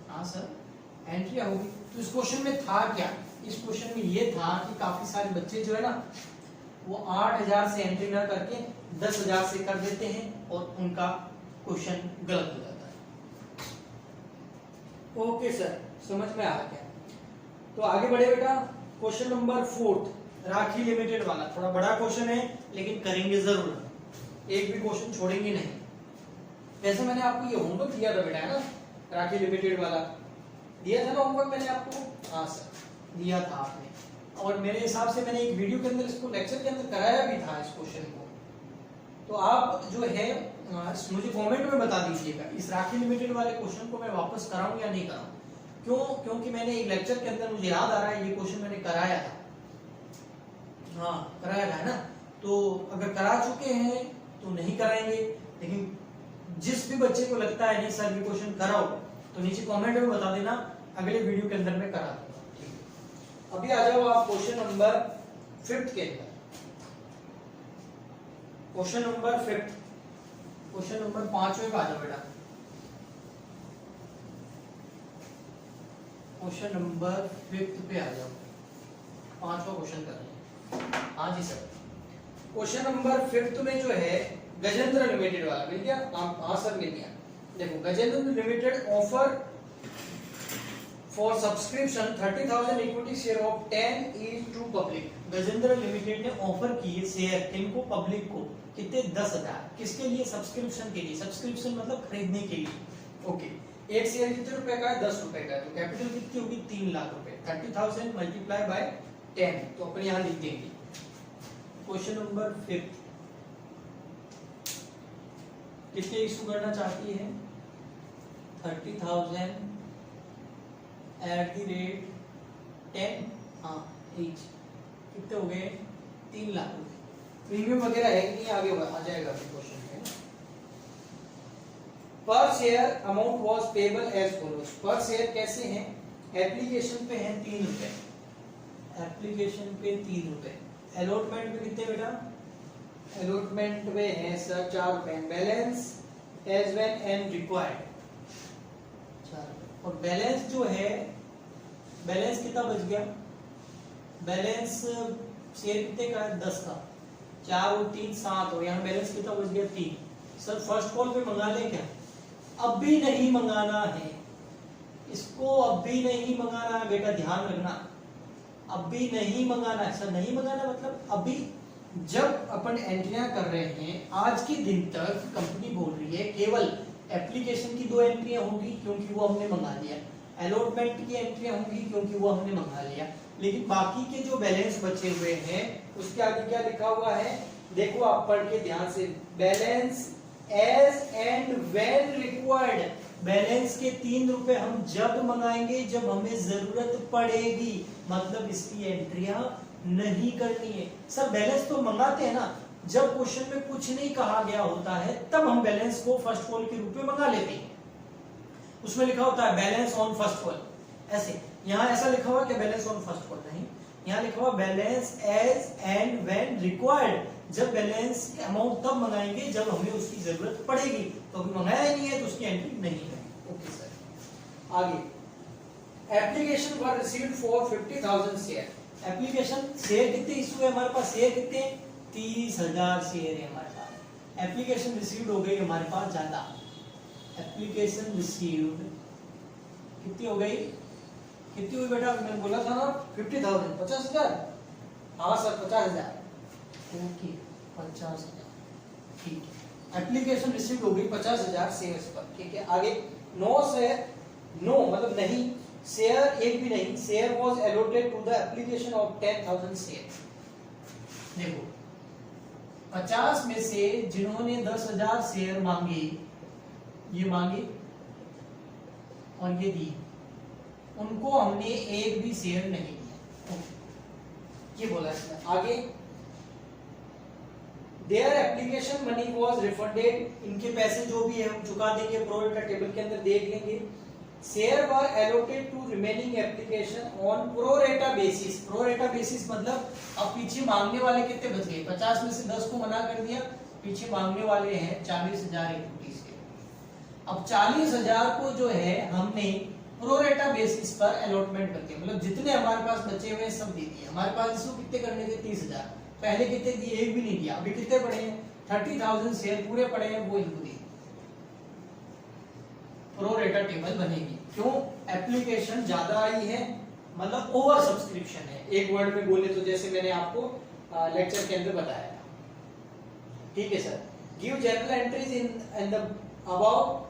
हाँ सर, एंट्री होगी। तो इस क्वेश्चन में था क्या? इस क्वेश्चन में ये था कि काफी सारे बच्चे जो है ना, वो 8,000 से एंट्री ना करके 10,000 से कर देते हैं और उनका क्वेश्चन गलत हो जाता है। ओके सर, समझ में आ गया। तो आगे बढ़े बेटा, क्वेश्चन नंबर 4 राखी लिमिटेड वाला। थोड़ा बड़ा क्वेश्चन है लेकिन करेंगे जरूर, एक भी क्वेश्चन छोड़ेंगे नहीं। वैसे मैंने आपको ये होमवर्क दिया था बेटा, है ना? राखी लिमिटेड वाला दिया था ना होमवर्क मैंने आपको? हाँ सर, दिया था आपने। और मेरे हिसाब से मैंने एक वीडियो के अंदर इसको लेक्चर के अंदर कराया भी था इस क्वेश्चन को। तो आप जो है मुझे कमेंट में बता दीजिएगा, इस राखी लिमिटेड वाले क्वेश्चन को मैं वापस कराऊं या नहीं कराऊं। क्यों? क्योंकि मैंने एक लेक्चर के अंदर, मुझे याद आ रहा है, ये क्वेश्चन मैंने कराया था। हाँ, कराया था, है ना? तो अगर करा चुके हैं तो नहीं कराएंगे, लेकिन जिस भी बच्चे को लगता है नहीं सर ये क्वेश्चन कराओ, तो नीचे कमेंट में बता देना, अगले वीडियो के अंदर मैं करा दूंगा। अभी आ जाओ आप क्वेश्चन नंबर 5 के अंदर। क्वेश्चन नंबर 5, क्वेश्चन नंबर 5 में आ जाओ बेटा। क्वेश्चन नंबर 5 पे आ जाओ, 5वां क्वेश्चन कर लें। हाँ जी सर, क्वेश्चन नंबर 5 में जो है गजेंद्र लिमिटेड वाला मिल गया। हाँ सर मिल गया। देखो, Gajendra limited offer for subscription 30,000 equity share of 10 is to public. Gajendra limited ने ऑफर किए शेयर किनको, पब्लिक को, कितने 10,000। किसके लिए? सब्सक्रिप्शन के लिए। सब्सक्रिप्शन मतलब खरीदने के लिए। ओके, एक शेयर कितने रुपए का है? 10 रुपए का है। तो कैपिटल कितनी होगी? 3 लाख रुपए। 30,000 मल्टीप्लाई बाय 10, तो अपन यहां लिख देंगे। क्वेश्चन नंबर 5 कितने इशू करना चाहती है? 30,000 एट द रेट 10, हाँ each, कितने हो गए? 3 लाख रुपए। प्रीमियम वगैरह है कि नहीं, आगे आ जाएगा क्वेश्चन में। Per share amount was payable as follows. Per share कैसे हैं? एप्लीकेशन पे हैं 3 रुपए, एप्लीकेशन पे 3 रुपए। अलॉटमेंट पे कितने बेटा? अलॉटमेंट पे है सर 4 रुपए। Balance as when and required 4 रुपए। और बैलेंस जो है, बैलेंस कितना बच गया? बैलेंस शेयर कितने का है? 10 का। 4 और 3 7, और यहाँ बैलेंस कितना बच गया? 3। सर फर्स्ट कॉल पे मंगा ले क्या? अब भी नहीं मंगाना है इसको, अब भी नहीं मंगाना है बेटा, ध्यान रखना। अब भी नहीं मंगाना है सर। नहीं मंगाना मतलब अभी जब अपन एंट्रियां कर रहे हैं आज के दिन तक, कंपनी बोल रही है केवल एप्लीकेशन की 2 एंट्रियां होंगी क्योंकि वो हमने मंगा लिया, अलॉटमेंट की एंट्रियां होंगी क्योंकि वो हमने मंगा लिया, लेकिन बाकी के जो बैलेंस बचे हुए हैं उसके आगे क्या लिखा हुआ है? देखो आप पढ़ के ध्यान से। Balance as and when required. Balance के 3 रुपए हम जब मंगाएंगे जब हमें जरूरत पड़ेगी, मतलब इसकी एंट्रियां नहीं करनी है। सर बैलेंस तो मंगाते हैं ना, जब क्वेश्चन में कुछ नहीं कहा गया होता है तब हम बैलेंस को फर्स्ट कॉल के रूप में मंगा लेते हैं। उसमें लिखा होता है बैलेंस ऑन फर्स्ट कॉल, ऐसे। यहाँ ऐसा लिखा हुआ कि बैलेंस ऑन फर्स्ट कॉल नहीं, यहाँ लिखा हुआ balance as and when required. जब बैलेंस अमाउंट तब मंगाएंगे जब हमें उसकी जरूरत पड़ेगी, तो अभी मंगाया ही नहीं है तो उसकी एंट्री नहीं है। ओके सर, आगे। Application were received for 50,000 share. Application share कितने इशू है हमारे पास? शेयर कितने? 30,000 शेयर है हमारे पास। एप्लीकेशन रिसीव्ड हो गई हमारे पास ज्यादा। एप्लीकेशन रिसीव्ड कितनी हो गई? कितनी हुई बेटा? मैंने बोला था ना 50,000, 50,000। हाँ सर 50,000। ओके 50,000, ठीक है। एप्लीकेशन रिसीव्ड हो गई 50,000 शेयर्स पर, ठीक है। आगे, नो शेयर, नो मतलब नहीं, शेयर एक भी नहीं। Share was allotted to the application of 10,000 share. देखो 50 में से जिन्होंने 10,000 शेयर मांगे, ये मांगे और ये दी, उनको हमने एक भी शेयर नहीं दिया, ये बोला इसमें। आगे, their application money was refunded. इनके पैसे जो भी है हम चुका देंगे, प्रोरेटा टेबल के अंदर देख लेंगे। Share were allotted to remaining application on pro rata basis. Pro rata basis मतलब अब पीछे मांगने वाले कितने बच गए? 50 में से 10 को मना कर दिया, पीछे मांगने वाले हैं 40,000 इक्विटीज के। अब 40,000 को जो है हमने प्रोरेटा बेसिस पर अलॉटमेंट करके, मतलब जितने हमारे पास बचे हुए सब दे दिए। हमारे पास इसको कितने करने थे? 30,000। पहले कितने दिए? एक भी नहीं दिया। अभी कितने पड़े हैं? 30,000 शेयर पूरे पड़े हैं, वो इनको दिए। प्रोरेटा टेबल बनेगी। क्यों? एप्लीकेशन ज्यादा आई है, मतलब ओवर सब्सक्रिप्शन है। एक वर्ड में बोले तो जैसे मैंने आपको लेक्चर के अंदर बताया था, ठीक है sir. Give general entries in the above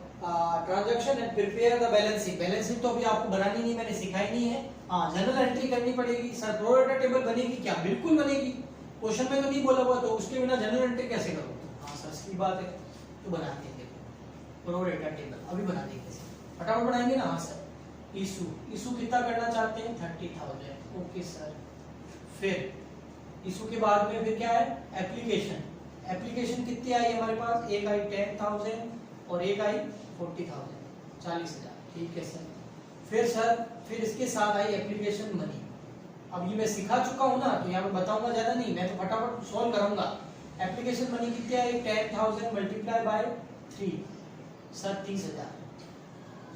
transaction and prepare the balance sheet. Balance sheet तो अभी आपको बनानी नहीं, मैंने सिखाई नहीं है। हाँ, जनरल एंट्री करनी पड़ेगी। सर प्रोरेटा टेबल बनेगी क्या? बिल्कुल बनेगी। क्वेश्चन में तो नहीं बोला हुआ, तो उसके बिना जनरल एंट्री कैसे करोगे? हाँ सर, इसकी बात है, तो बना देंगे प्रोरेटा टेबल। अभी बना देंगे, फटाफट बनाएंगे ना। हाँ सर। इशू, इशू कितना करना चाहते हैं? 30,000। Okay sir. फिर इशू के बाद में फिर क्या है? एप्लीकेशन। एप्लीकेशन कितनी आई हमारे पास? एक आई 10,000 और एक आई 40,000, 40,000, ठीक है सर। फिर सर, फिर इसके साथ आई एप्लीकेशन मनी। अब ये मैं सिखा चुका हूं ना, तो यहाँ पे बताऊंगा ज्यादा नहीं, मैं तो फटाफट सॉल्व करूंगा। एप्लीकेशन मनी कितनी आई? 10,000 मल्टीप्लाई बाय 3, सर 30,000।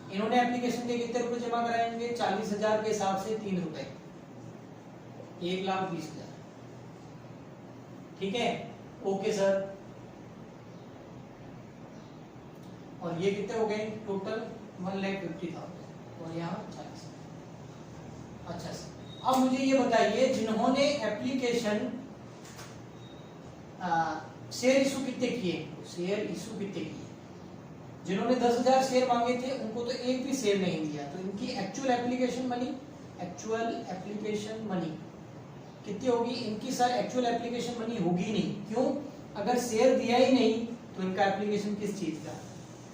इन्होंने एप्लीकेशन के कितने रुपए जमा कराएंगे? 40,000 के हिसाब से 3 रुपए, 1,20,000। ठीक है, ओके सर। और ये कितने हो गए टोटल? 1,50,000 और यहाँ 40। अच्छा सर, अब मुझे ये बताइए जिन्होंने एप्लीकेशन शेयर इशू कितने किए? शेयर इशू कितने किए? जिन्होंने 10,000 शेयर मांगे थे उनको तो एक भी शेयर नहीं दिया, तो इनकी एक्चुअल एप्लीकेशन मनी कितनी होगी? इनकी सर एक्चुअल एप्लीकेशन मनी होगी नहीं। क्यों? अगर शेयर दिया ही नहीं तो इनका एप्लीकेशन किस चीज का?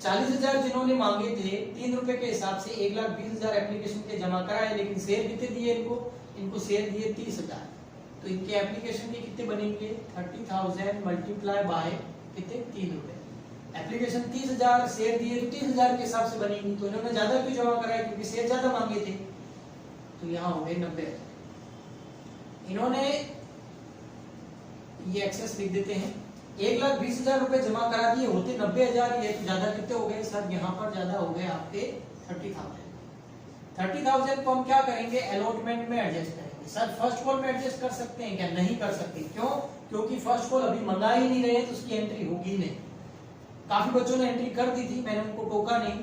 40,000 जिन्होंने मांगे थे 3 रुपए के हिसाब से 1,20,000 एप्लीकेशन के जमा कराए, लेकिन शेयर कितने दिए इनको शेयर दिए 30,000। तो इनके एप्लीकेशन के कितने बनेंगे? 30,000 मल्टीप्लाई बाय कितने? 3 रुपए। एप्लीकेशन 30,000, शेयर दिए तो 30,000 के हिसाब से बनेगी, तो इन्होंने ज्यादा क्यों जमा कराया? क्योंकि शेयर ज्यादा मांगे थे। तो यहाँ हो गए 90,000। इन्होंने ये एक्सेस लिख देते हैं, 1,20,000 रुपए जमा करा दिए, होते 90,000, ये तो ज्यादा कितने हो गए सर? यहाँ पर ज्यादा हो गए आपके 30,000। 30,000 को हम क्या करेंगे? अलॉटमेंट में एडजस्ट करेंगे। सर फर्स्ट कॉल में एडजस्ट कर सकते हैं क्या? नहीं कर सकते। क्यों? क्योंकि फर्स्ट कॉल अभी मंगा ही नहीं रहे, तो उसकी एंट्री होगी नहीं। काफी बच्चों ने एंट्री कर दी थी, मैंने उनको टोका नहीं,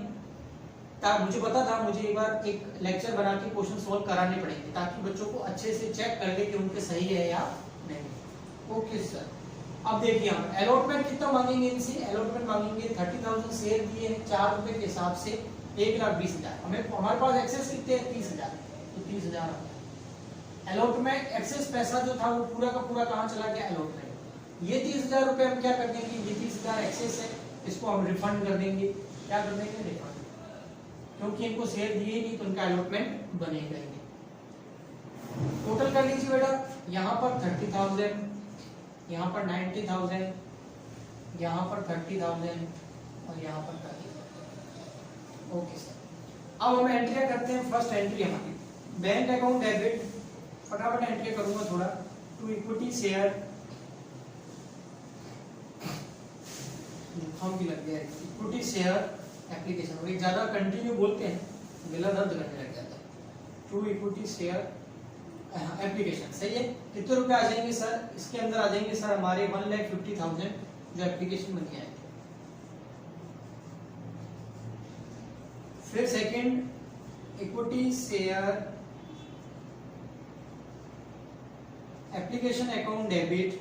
मुझे पता था मुझे एक बार एक लेक्चर बना के क्वेश्चन सॉल्व कराने पड़ेंगे, ताकि बच्चों को अच्छे से चेक कर ले कि उनके सही है या नहीं। ओके सर, अब देखिए हम अलॉटमेंट कितना मांगेंगे इनसे? अलॉटमेंट मांगेंगे 30,000 शेयर दिए हैं 4 रुपए के हिसाब से 1,20,000। हमारे पास एक्सेस कितने हैं? 30,000, तो 30,000 अलॉटमेंट। एक्सेस पैसा जो था वो पूरा का पूरा कहाँ चला गया? अलॉटमेंट। ये 30,000 रुपए हम क्या कर देंगे? ये 30,000 एक्सेस है, इसको हम रिफंड कर देंगे। क्या कर देंगे? रिफंड, क्योंकि इनको शेयर दिए नहीं तो इनका अलॉटमेंट बनेगा ही नहीं। टोटल कर लीजिए बेटा, यहाँ पर 30,000, यहाँ पर 90,000, यहाँ पर 30,000 और यहाँ पर 30,000। ओके सर, अब हम एंट्री करते हैं। फर्स्ट एंट्री हमारी बैंक अकाउंट डेबिट, फटाफट एंट्री करूंगा थोड़ा। टू इक्विटी शेयर, हम भी लग गया इक्विटी शेयर एप्लीकेशन, और एक ज्यादा कंटिन्यू बोलते हैं गला दर्द करने लग जाता है। टू इक्विटी शेयर एप्लीकेशन, सही है। कितने रुपए आ जाएंगे सर? इसके अंदर आ जाएंगे सर हमारे 1,50,000 जो एप्लीकेशन बन आए थे। फिर second equity share application account debit,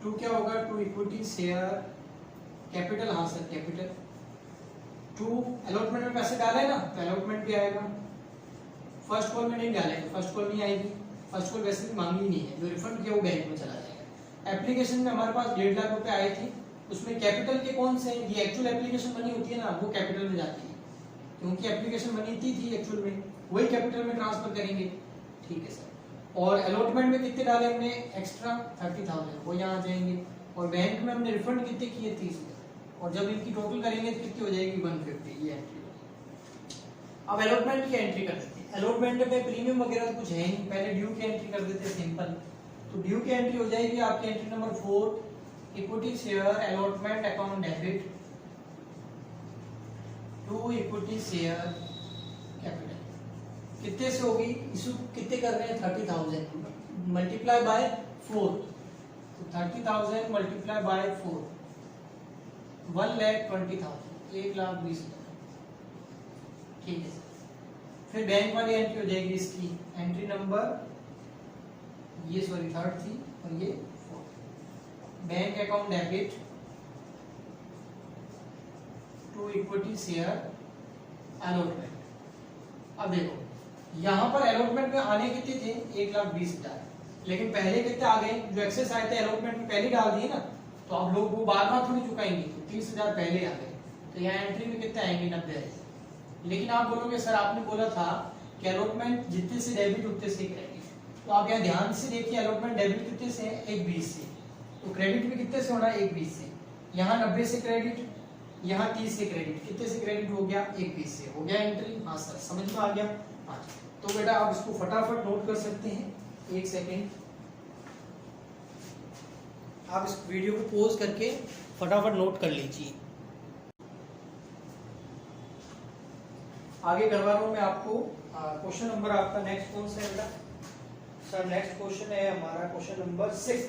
to क्या होगा? टू इक्विटी शेयर कैपिटल, हाँ सर कैपिटल। टू अलॉटमेंट में पैसे डाले ना, तो अलॉटमेंट भी आएगा। फर्स्ट कॉल में नहीं डाले तो फर्स्ट कॉल नहीं आएगी, फर्स्ट कॉल वैसे भी मांगी नहीं है, जो रिफंड किया वो बैंक में चला जाएगा। एप्लीकेशन में हमारे पास 1.5 लाख रुपए आए थे, उसमें कैपिटल के कौन से? ये एक्चुअल एप्लीकेशन मनी होती है ना, वो कैपिटल में जाती है, क्योंकि एप्लीकेशन मनी थी एक्चुअल में, वही कैपिटल में ट्रांसफर करेंगे। ठीक है सर। और अलॉटमेंट में कितने डाले हमने एक्स्ट्रा? 30,000, वो यहाँ आ जाएंगे। और बैंक में हमने रिफंड कितने किए? 30,000। और जब इनकी टोटल करेंगे तो कितनी हो जाएगी? 150। ये एंट्री होगी। अब अलॉटमेंट की एंट्री कर देते हैं। अलॉटमेंट में प्रीमियम वगैरह तो कुछ है नहीं, पहले ड्यू की एंट्री कर देते हैं सिंपल। तो ड्यू की एंट्री हो जाएगी आपकी entry number 4, equity share allotment account debit to equity share capital. कितने से होगी? इशू कितने कर रहे हैं? 30,000 मल्टीप्लाई बाय 4, तो 30,000 मल्टीप्लाई बाय 4 1,20,000, 1,20,000। ठीक है सर। फिर बैंक वाली एंट्री हो जाएगी इसकी एंट्री नंबर, ये सॉरी 3rd थी और ये 4th। Bank account debit to equity share allotment. अब देखो यहाँ पर अलॉटमेंट में आने कितने थे? 1,20,000, लेकिन पहले कितने आ गए? जो एक्सेस आए थे अलॉटमेंट में पहले डाल दिए ना, तो अब लोग वो बार बार थोड़ी चुकाएंगे, तो 30,000 पहले आ गए, तो यहाँ एंट्री में कितने आएंगे? 90,000। लेकिन आप बोलोगे सर आपने बोला था कि अलॉटमेंट जितने से डेबिट उतने से क्रेडिट, तो आप यहाँ ध्यान से देखिए अलॉटमेंट डेबिट कितने से है? 1,20 से, तो क्रेडिट भी कितने से होना है? 1,20 से। यहाँ 90 से क्रेडिट, यहाँ 30 से क्रेडिट, कितने से क्रेडिट हो गया? 1,20 से हो गया एंट्री। हाँ सर समझ में आ गया। हाँ, तो बेटा आप इसको फटाफट नोट कर सकते हैं। एक सेकेंड, आप इस वीडियो को पॉज करके फटाफट नोट कर लीजिए। आगे करवा रहा हूँ मैं आपको। क्वेश्चन नंबर आपका नेक्स्ट कौन सा है बेटा? सर नेक्स्ट क्वेश्चन है हमारा क्वेश्चन नंबर 6।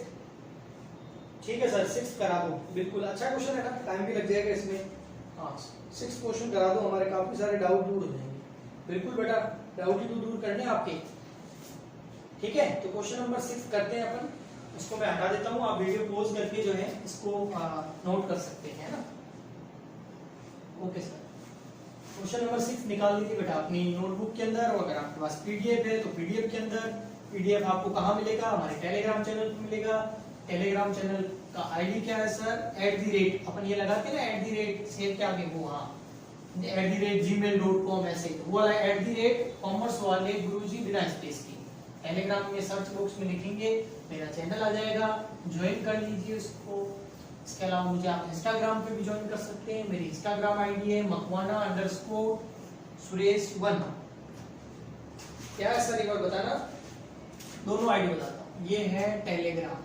ठीक है सर 6 करा दो, बिल्कुल अच्छा क्वेश्चन है ना, टाइम भी लग जाएगा इसमें। हाँ 6 क्वेश्चन करा दो, हमारे काफी सारे डाउट दूर हो जाएंगे। बिल्कुल बेटा, डाउट ही तो दूर करने हैं आपके। ठीक है, तो क्वेश्चन नंबर 6 करते हैं अपन। इसको मैं हटा देता हूँ, आप वीडियो पॉज करके जो है इसको नोट कर सकते हैं ना। ओके सर, क्वेश्चन नंबर 6 निकाल लीजिए बेटा अपनी नोटबुक के अंदर, और अगर आपके पास पीडीएफ है तो पीडीएफ के अंदर। पीडीएफ आपको कहाँ मिलेगा? हमारे टेलीग्राम चैनल पे मिलेगा। टेलीग्राम चैनल का आईडी क्या है सर? @ अपन ये लगाते हैं ना, @ सेव के आगे वो, हाँ @gmail.com ऐसे, वो वाला @कॉमर्स वाले गुरुजी बिना स्पेस की। टेलीग्राम में सर्च बॉक्स में लिखेंगे मेरा चैनल आ जाएगा, ज्वाइन कर लीजिए उसको। इसके अलावा मुझे आप इंस्टाग्राम पे भी ज्वाइन कर सकते हैं। मेरी इंस्टाग्राम आईडी है makwana_suresh1। क्या है सर एक बार बताना, दोनों आईडी बताता हूँ। ये है टेलीग्राम,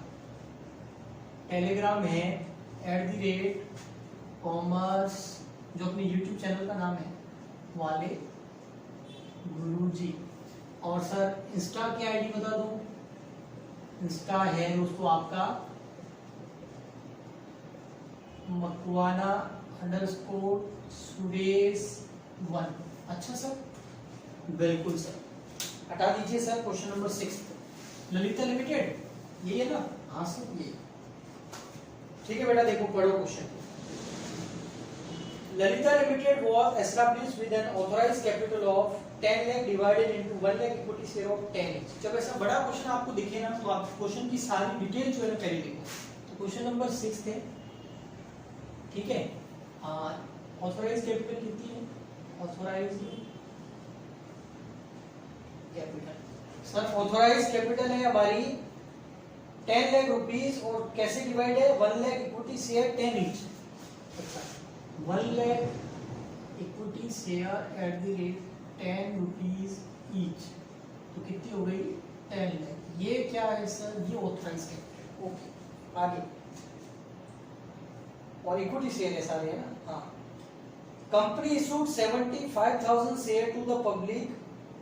टेलीग्राम है @कॉमर्स, जो अपने यूट्यूब चैनल का नाम है वाले गुरुजी। और सर इंस्टा की आईडी बता दूं, इंस्टा है दोस्तों आपका makwana_suresh1। अच्छा सर, बिल्कुल सर, हटा दीजिए sir. Question number 6 Lalita limited, ये है ना? हाँ सर ये। ठीक है बेटा, देखो पढ़ो question. Lalita limited was established with an authorized capital of 10 lakh divided into 1 lakh equity share of 10 each। जब ऐसा बड़ा क्वेश्चन आपको दिखे ना, तो आप क्वेश्चन की सारी डिटेल जो है ना पहले देखो। तो क्वेश्चन नंबर 6 है, ठीक है। ऑथोराइज्ड कैपिटल कितनी है? Authorised capital sir, authorised capital है हमारी 10 लाख रुपीस, और कैसे डिवाइड है? 1 lakh equity share 10 each. 1 lakh equity share @10 rupees each, तो कितनी हो गई? 10 लाख। ये क्या है सर? ये ऑथराइज्ड कैपिटल। ओके, आगे। और इक्विटी शेयर है सारे, है ना? हाँ। Company issued 75,000 share to the public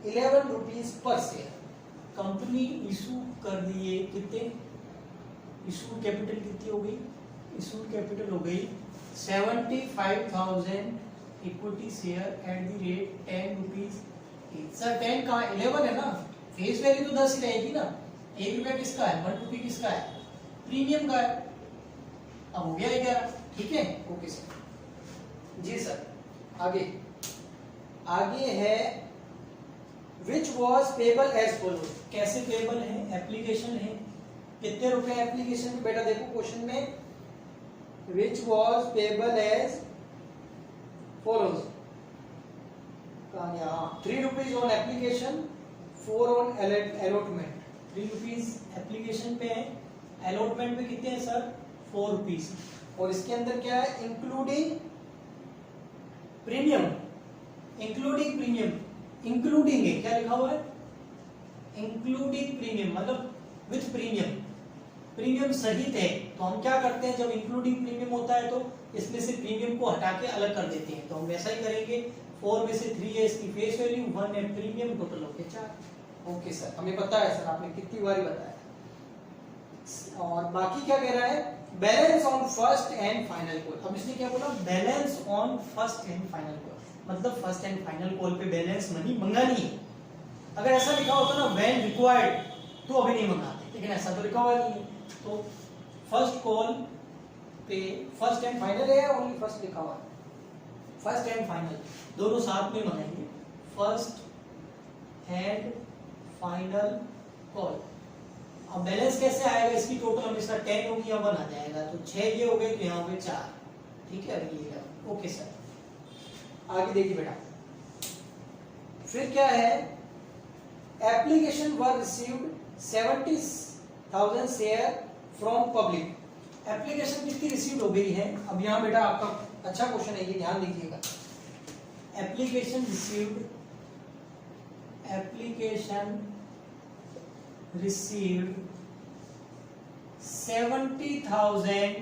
11 rupees per share. Company issue कर दिए कितने? इशूड कैपिटल कितनी हो गई? इशूड कैपिटल हो गई 75,000 इक्विटी शेयर @10 रुपीज। सर 10 कहाँ? 11 है ना, फेस वैल्यू तो 10 ही रहेगी ना। 1 रुपया किसका है? 1 रुपी किसका है? प्रीमियम का है। अब हो गया 11। ठीक है, ओके सर जी सर। आगे आगे है which was payable as follows. कैसे पेबल है? एप्लीकेशन है। कितने रुपए एप्लीकेशन में? बेटा देखो क्वेश्चन में, which was payable as follows. 3 rupees on application, 4 on allotment. 3 rupees application पे है, अलॉटमेंट पे कितने हैं सर? 4 रुपीज। और इसके अंदर क्या है? Including premium. Including premium, including है, क्या लिखा हुआ है? इंक्लूडिंग प्रीमियम, मतलब विथ प्रीमियम। प्रीमियम सहित है, तो हम क्या करते हैं, जब इंक्लूडिंग प्रीमियम होता है तो इसमें से प्रीमियम को हटा के अलग कर देते हैं। तो हम वैसा ही करेंगे। 4 में से 3 है इसकी फेस वैल्यू, 1 है प्रीमियम, टोटल हो गया 4। ओके सर, हमें पता है सर, आपने कितनी बार बताया। और बाकी क्या कह रहा है? Balance on first and final call. अब इसने क्या बोला? Balance on first and final call, मतलब फर्स्ट एंड फाइनल कॉल पे बैलेंस मनी मंगानी है। अगर ऐसा लिखा होता ना व्हेन रिक्वायर्ड, तो अभी नहीं मंगाते, लेकिन ऐसा तो लिखा हुआ नहीं है। तो फर्स्ट कॉल पे फर्स्ट एंड फाइनल है, ओनली फर्स्ट लिखा हुआ है। फर्स्ट एंड फाइनल दोनों साथ में मंगाएंगे, फर्स्ट एंड फाइनल कॉल। अब बैलेंस कैसे आएगा? इसकी टोटल हमेशा 10 होगी या 1 आ जाएगा, तो 6 ये हो गए, तो यहाँ पे 4। ठीक है, ये ओके सर। आगे देखिए बेटा, फिर क्या है? Application were received 70,000 share from public. Application कितनी रिसीव हो गई है? अब यहाँ बेटा आपका अच्छा क्वेश्चन है, ये ध्यान दीजिएगा। Application received, application received 70,000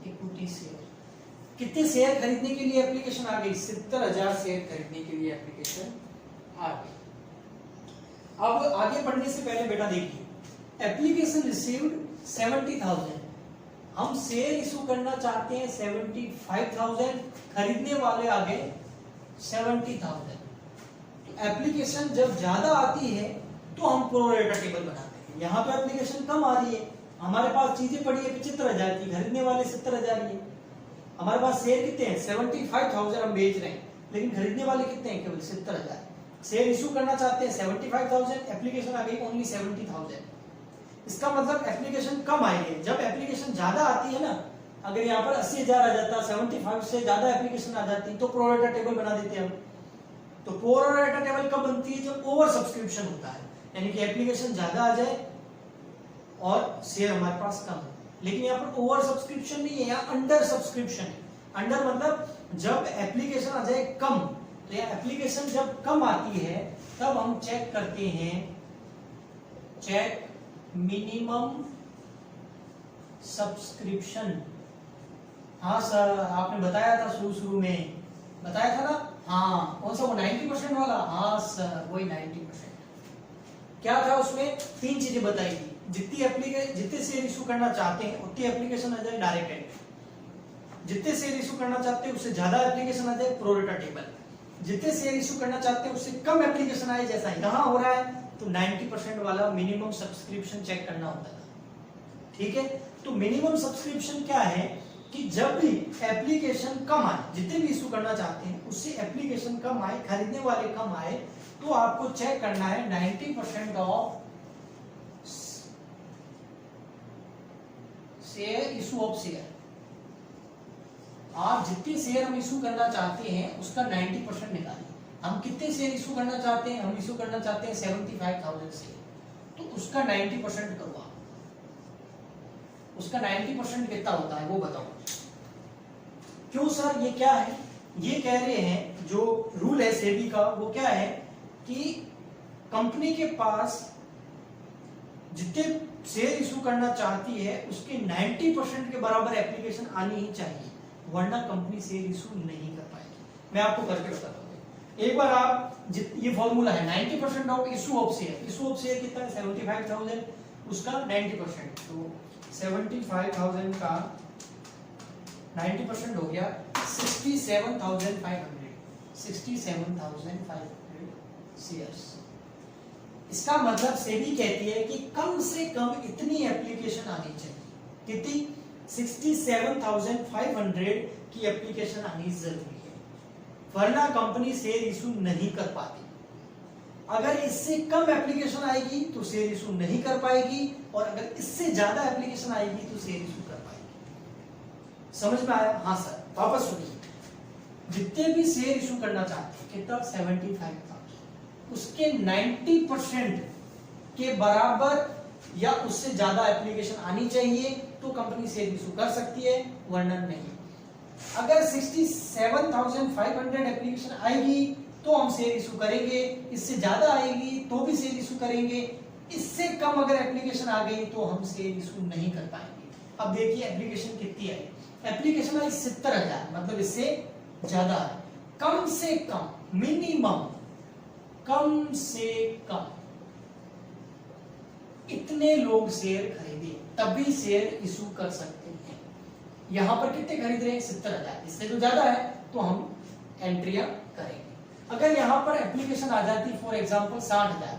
equity share. कितने शेयर खरीदने के लिए एप्लीकेशन आ गई? 70,000 शेयर खरीदने के लिए एप्लीकेशन आ गई। अब आगे बढ़ने से पहले बेटा देखिए, एप्लीकेशन रिसीव्ड 70,000, हम शेयर इशू करना चाहते हैं 75,000, खरीदने वाले आ गए 70,000। तो एप्लीकेशन जब ज्यादा आती है तो हम प्रोरेटा टेबल बनाते हैं। यहाँ तो एप्लीकेशन कम आ रही है, हमारे पास चीजें पड़ी है 75,000 की, खरीदने वाले 70,000 ही है। हमारे पास शेयर कितने हैं? 75,000 हम बेच रहे हैं, लेकिन खरीदने वाले कितने हैं? केवल 70,000। शेयर इशू करना चाहते हैं 75,000, एप्लीकेशन आ गई ओनली 70,000। इसका मतलब एप्लीकेशन कम आएगी। जब एप्लीकेशन ज्यादा आती है ना, अगर यहाँ पर 80,000 आ जाता, 75 से ज्यादा एप्लीकेशन आ जाती तो प्रोरेटा टेबल बना देते हम। तो प्रोरेटा टेबल कब बनती है? जब ओवर सब्सक्रिप्शन होता है, यानी कि एप्लीकेशन ज्यादा आ जाए और शेयर हमारे पास कम है। लेकिन यहाँ पर ओवर सब्सक्रिप्शन नहीं है, यहाँ अंडर सब्सक्रिप्शन है। अंडर मतलब जब एप्लीकेशन आ जाए कम, तो यहाँ एप्लीकेशन जब कम आती है तब हम चेक करते हैं, चेक मिनिमम सब्सक्रिप्शन। हाँ सर, आपने बताया था शुरू में, बताया था ना? हाँ, कौन सा? वो 90% वाला? हाँ सर, वही 90%। क्या था उसमें? 3 चीजें बताई थी। जितने शेयर इशू करना चाहते हैं उतनी एप्लीकेशन आ जाए डायरेक्ट एंट्री, जितने शेयर इशू करना चाहते हैं उससे ज्यादा एप्लीकेशन आ जाए प्रोरेटा टेबल, जितने शेयर इशू करना चाहते हैं उससे कम एप्लीकेशन आए जैसा यहाँ हो रहा है, तो 90% वाला मिनिमम सब्सक्रिप्शन चेक करना होता था। ठीक है, तो मिनिमम सब्सक्रिप्शन क्या है कि जब भी एप्लीकेशन कम आए, जितने भी इशू करना चाहते हैं उससे एप्लीकेशन कम आए, खरीदने वाले कम आए, तो आपको चेक करना है 90% of share issue of share. आप जितने शेयर हम इशू करना चाहते हैं उसका 90% निकालिए। हम कितने शेयर इशू करना चाहते हैं? हम इशू करना चाहते हैं 75,000 शेयर, तो उसका 90% करो आप। उसका 90% कितना होता है वो बताओ। क्यों सर, ये क्या है? ये कह रहे हैं, जो रूल है सेबी का वो क्या है कि कंपनी के पास जितने शेयर इशू करना चाहती है उसके 90% के बराबर एप्लीकेशन आनी ही चाहिए, वरना कंपनी शेयर इशू नहीं कर पाएगी। मैं आपको करके बताता हूँ। एक बार आप ये फॉर्मूला है 90% of issue of share. Issue of share कितना है? 75,000, उसका 90%, तो 75,000 का 90% हो गया 67,500, 67,500 शेयर्स। इसका मतलब सेबी कहती है कि कम से कम इतनी एप्लीकेशन आनी चाहिए। कितनी? 67,500 की एप्लीकेशन आनी जरूरी है, वरना कंपनी शेयर इशू नहीं कर पाती। अगर इससे कम एप्लीकेशन आएगी तो शेयर इशू नहीं कर पाएगी, और अगर इससे ज्यादा एप्लीकेशन आएगी तो शेयर इशू कर पाएगी। समझ में आया? हाँ सर, वापस सुनिए। जितने भी शेयर इशू करना चाहते हैं, कितना? 75,000, उसके 90% के बराबर या उससे ज्यादा एप्लीकेशन आनी चाहिए तो कंपनी शेयर इशू कर सकती है, वरना नहीं। अगर 67,500 एप्लीकेशन आएगी तो हम शेयर इशू करेंगे, इससे ज्यादा आएगी तो भी शेयर इशू करेंगे, इससे कम अगर एप्लीकेशन आ गई तो हम शेयर इशू नहीं कर पाएंगे। अब देखिए एप्लीकेशन कितनी आई? एप्लीकेशन आई 70,000, मतलब इससे ज्यादा है। कम से कम, मिनिमम, कम से कम इतने लोग शेयर खरीदे तभी शेयर इशू कर सकते हैं। यहां पर कितने खरीद रहे हैं? 70,000, इससे तो ज्यादा है तो हम एंट्रियां करेंगे। अगर यहां पर एप्लीकेशन आ जाती फॉर एग्जांपल 60,000,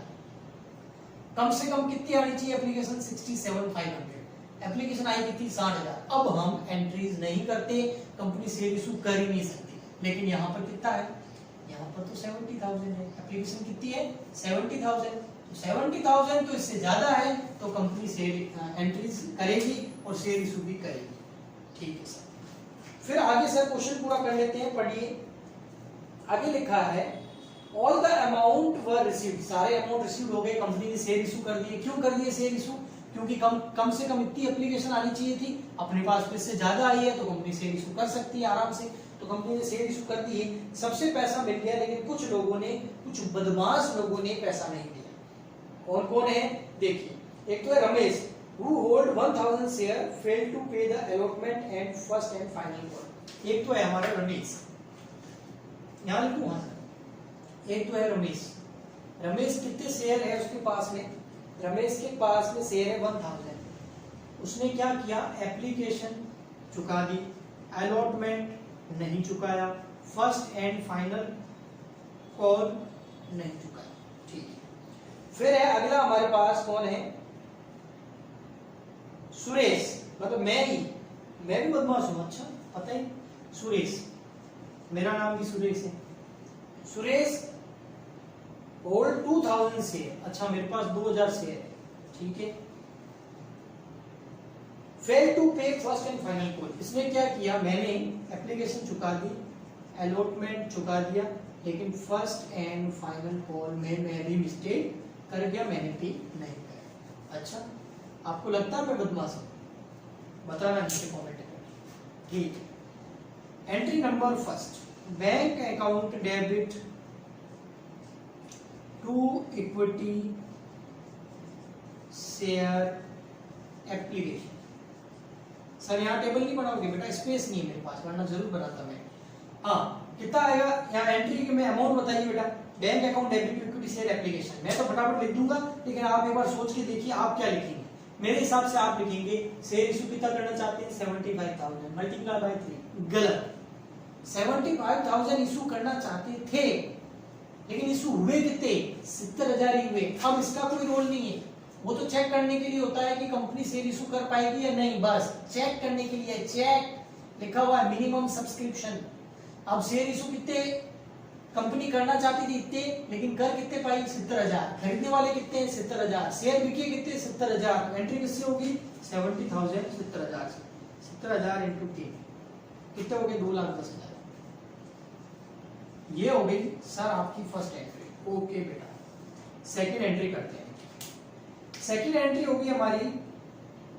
कम से कम कितनी आनी चाहिए एप्लीकेशन? 67,500, एप्लीकेशन आई कितनी? 60,000। अब हम एंट्रीज नहीं करते, कंपनी शेयर इशू कर ही नहीं सकती। लेकिन यहाँ पर कितना है? यहाँ पर तो 70,000 है, एप्लीकेशन कितनी है? 70,000। 70,000 तो इससे ज्यादा है तो कंपनी शेयर एंट्रीज करेगी और शेयर इशू भी करेगी। ठीक है सर। फिर आगे सर क्वेश्चन पूरा कर लेते हैं, पढ़िए। आगे लिखा है all the amount were received, सारे अमाउंट रिसीव हो गए, कंपनी ने शेयर इशू कर दिए। क्यों कर दिए शेयर इशू? क्योंकि कम से कम इतनी एप्लीकेशन आनी चाहिए थी, अपने पास फिर से ज्यादा आई है तो कंपनी शेयर इशू कर सकती है आराम से, तो कंपनी ने शेयर इशू कर दिए। सबसे पैसा मिल गया, लेकिन कुछ लोगों ने, कुछ बदमाश लोगों ने पैसा नहीं दिया। कौन कौन है देखिए। एक तो है Ramesh, who hold 1,000 share failed to pay the allotment and first and final call। एक तो है हमारा रमेश, यहाँ लिखूं, हाँ सर, एक तो है रमेश। रमेश कितने शेयर है उसके पास में? रमेश के पास में शेयर है 1000। उसने क्या किया? एप्लीकेशन चुका दी, अलॉटमेंट नहीं चुकाया, फर्स्ट एंड फाइनल कॉल नहीं चुकाया। ठीक है, फिर है अगला हमारे पास कौन है? सुरेश, मतलब मैं भी बदमाश हूं, अच्छा पता है, सुरेश, मेरा नाम भी सुरेश है। सुरेश होल्ड 2000 शेयर, अच्छा मेरे पास 2000 शेयर है, ठीक है। फेल टू पे फर्स्ट एंड फाइनल कॉल, इसने क्या किया? मैंने एप्लीकेशन चुका दी, अलॉटमेंट चुका दिया, लेकिन फर्स्ट एंड फाइनल कॉल में मैं भी मिस्टेक कर गया, मैंने पे नहीं किया। अच्छा, आपको लगता है मैं बदमाश हूं? बताना नीचे कमेंट में। ठीक, entry number first, bank account debit to equity share application. Sir यहाँ टेबल नहीं बनाओगे बेटा, स्पेस नहीं है मेरे पास, वरना जरूर बनाता मैं। हाँ, कितना आएगा यहाँ एंट्री में? अमाउंट बताइए बेटा। Bank account debit to equity share application, मैं तो फटाफट लिख दूंगा, लेकिन आप एक बार सोच के देखिए आप क्या लिखेंगे। मेरे हिसाब से आप लिखेंगे शेयर इशू कितना करना चाहते हैं? 75,000 मल्टीप्लाई बाय 3। गलत, 75,000 इशू करना चाहते थे, लेकिन इशू हुए कितने? 70,000 ही हुए। अब इसका कोई रोल नहीं है, वो तो चेक करने के लिए होता है कि कंपनी शेयर इशू कर पाएगी या नहीं, बस चेक करने के लिए। चेक लिखा हुआ है, मिनिमम सब्सक्रिप्शन। अब शेयर इशू कितने कंपनी करना चाहती थी? इतने, लेकिन कर कितने पाई? 70,000। खरीदने वाले कितने हैं? 70,000। शेयर बिके कितने? 70,000। एंट्री किससे होगी? 70,000 70,000 से। 70,000 इंटू 3 कितने हो गए? 2,10,000। ये हो गई सर आपकी फर्स्ट एंट्री। ओके बेटा, सेकंड एंट्री करते हैं। सेकंड एंट्री होगी हमारी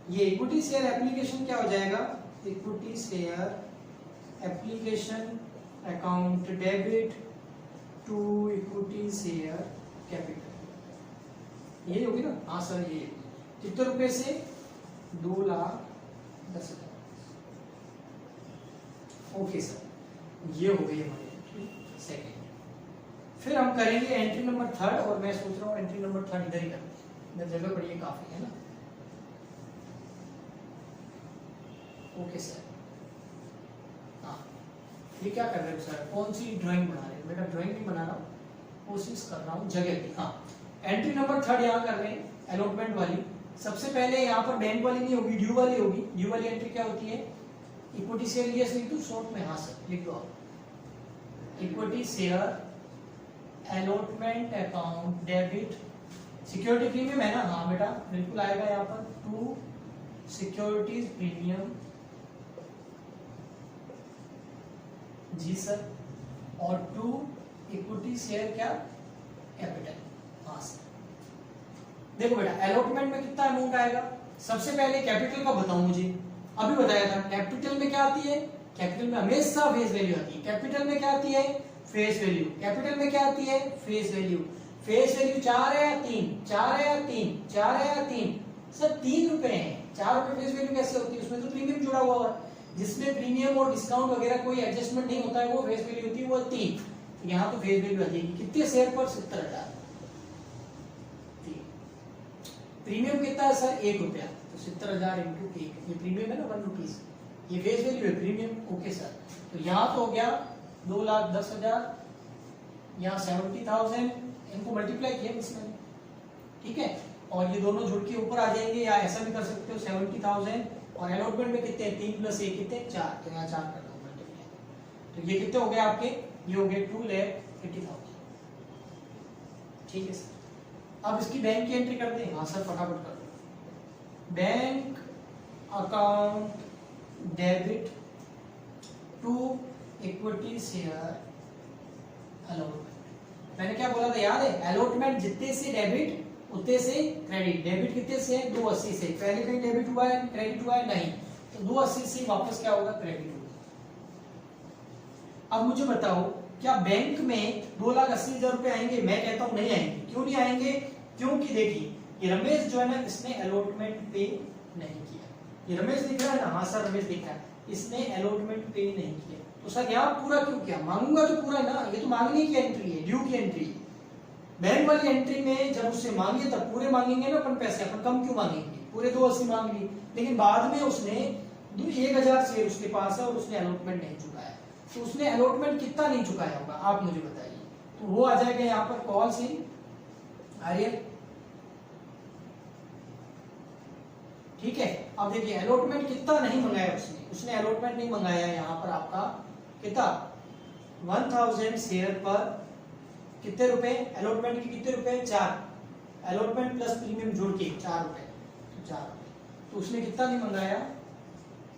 ये इक्विटी शेयर एप्लीकेशन। क्या हो जाएगा? Equity share application account debit to equity share capital, ये होगी ना? हाँ सर, ये कितने रुपए से? 2,10,000। ओके सर, ये हो गई हमारी एंट्री सेकेंड। फिर हम करेंगे एंट्री नंबर थर्ड, और मैं सोच रहा हूँ एंट्री नंबर थर्ड इधर ही करते हैं, इधर जगह पड़ी है काफी, है ना? ओके सर, हाँ, ये क्या कर रहे हो सर? कौन सी ड्राइंग बना रहे हो? बेटा ड्राइंग नहीं बना रहा हूँ, कोशिश कर रहा हूँ जगह की। हाँ, एंट्री नंबर थर्ड यहाँ कर रहे हैं, अलॉटमेंट वाली। सबसे पहले यहाँ पर बैंक वाली नहीं होगी, ड्यू वाली होगी। ड्यू वाली एंट्री क्या होती है? इक्विटी शेयर लिया लिख दो शॉर्ट में? हाँ सर, लिख दो आप। Equity share allotment account debit, security premium है ना? हाँ बेटा, बिल्कुल आएगा यहाँ पर। टू सिक्योरिटीज प्रीमियम, जी सर, और टू इक्विटी शेयर क्या? कैपिटल। हाँ सर, देखो बेटा, अलॉटमेंट में कितना अमाउंट आएगा? सबसे पहले कैपिटल का बताऊं, मुझे अभी बताया था। कैपिटल में क्या आती है? कैपिटल में हमेशा फेस वैल्यू आती है। कैपिटल में क्या आती है? Face value. कैपिटल में क्या आती है? Face value. फेस वैल्यू 4 है या 3? 4 है या 3? 4 है या 3? सर 3 रुपए है। 4 रुपए फेस वैल्यू कैसे होती है? उसमें तो प्रीमियम जुड़ा हुआ है। जिसमें प्रीमियम और डिस्काउंट वगैरह कोई एडजस्टमेंट नहीं होता है, वो फेस वैल्यू होती है, वो 3। यहाँ तो फेस वैल्यू आ जाएगी कितने शेयर पर? 70,000। प्रीमियम कितना है सर? 1 रुपया, तो 70,000 इंटू 1, ये प्रीमियम है ना, 1 रुपीज। ये फेस वैल्यू है, प्रीमियम। ओके सर, तो यहाँ तो हो गया 2,10,000, यहाँ 70,000, इनको मल्टीप्लाई किया इसमें, ठीक है। और ये दोनों जुड़ के ऊपर आ जाएंगे, या ऐसा भी कर सकते हो 70,000, और अलॉटमेंट में कितने? 3 + 1 कितने? 4, तो यहाँ 4 कर दो मल्टीप्लाई। तो ये कितने हो गए आपके? ये हो गए 2,80,000, ठीक है सर। अब इसकी बैंक की एंट्री करते हैं। हाँ सर, फटाफट कर दो। Bank account debit to equity share allotment. मैंने क्या बोला था याद है? अलॉटमेंट जितने से डेबिट उतने से क्रेडिट। डेबिट कितने से? 280 से। पहले कहीं डेबिट हुआ है, क्रेडिट हुआ है? नहीं, तो 280 से वापस क्या होगा? क्रेडिट होगा। अब मुझे बताओ, क्या बैंक में 2,80,000 रुपए आएंगे? मैं कहता हूं नहीं आएंगे। क्यों नहीं आएंगे? क्योंकि देखिए, ये रमेश जो है ना, इसने अलॉटमेंट पे नहीं किया। ये रमेश दिख रहा है ना? हाँ सर, रमेश दिख रहा है। इसने अलॉटमेंट पे नहीं किया। तो सर यहाँ पूरा क्यों किया? मांगूंगा तो पूरा ना, ये तो मांगने की एंट्री है, ड्यू की एंट्री। बैंक वाली एंट्री में जब उससे मांगे तब पूरे मांगेंगे ना अपन पैसे, अपन कम क्यों मांगेंगे? पूरे 280 मांग लिए, लेकिन बाद में उसने 1000 शेयर उसके पास है और उसने अलॉटमेंट नहीं चुकाया। तो उसने अलॉटमेंट कितना नहीं चुकाया होगा आप मुझे बताइए। तो वो आ जाएगा यहाँ पर कॉल्स इन आर्यन, ठीक है। अब देखिए अलॉटमेंट कितना नहीं मंगाया उसने अलॉटमेंट नहीं मंगाया यहाँ पर आपका कितना 1000 शेयर पर कितने रुपए, अलॉटमेंट के कितने रुपए 4, अलॉटमेंट प्लस प्रीमियम जोड़ के 4 रुपए, तो 4 रुपए। तो उसने कितना नहीं मंगाया,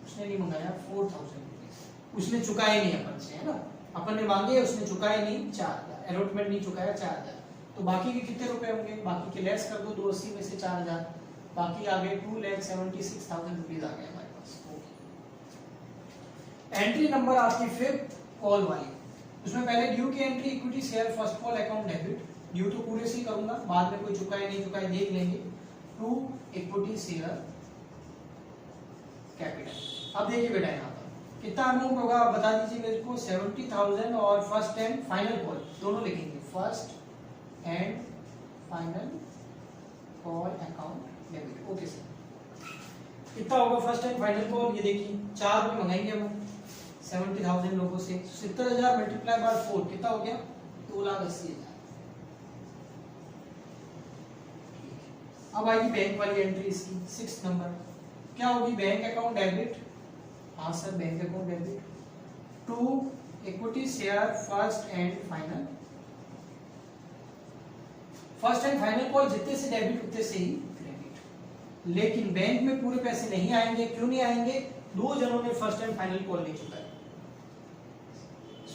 उसने नहीं मंगाया 4000 रुपीज, उसने चुकाए नहीं अपन से, है ना। अपन ने मांगे उसने चुकाए नहीं 4000, अलॉटमेंट नहीं चुकाया 4000। तो बाकी के कितने रुपए होंगे, बाकी के लेस कर दो 280 में से 4000, बाकी आ गए 2,76,000 रुपीज आ गए हमारे पास। एंट्री नंबर आपकी 5th कॉल वाली, उसमें पहले ड्यू की entry equity share first call account debit, due तो पूरे से ही करूंगा, बाद में कोई चुकाए नहीं चुकाए देख लेंगे। To equity share capital. अब देखिए बेटा यहाँ पर कितना अमाउंट होगा आप बता दीजिए मेरे को। 70,000 और फर्स्ट एंड फाइनल कॉल दोनों लिखेंगे, first and final call account debit. Okay sir, कितना होगा फर्स्ट एंड फाइनल कॉल? ये देखिए 4 रुपए मंगाएंगे हम 70,000 लोगों से, 70,000 मल्टीप्लाई बाय 4 कितना हो गया 2,80,000। अब आएगी बैंक वाली एंट्री इसकी 6th नंबर, क्या होगी? बैंक अकाउंट डेबिट, हाँ sir bank account debit, to equity share first and final. First and final call जितने से डेबिट उतने से ही क्रेडिट, लेकिन बैंक में पूरे पैसे नहीं आएंगे। क्यों नहीं आएंगे? 2 जनों ने फर्स्ट एंड फाइनल कॉल नहीं चुकाया।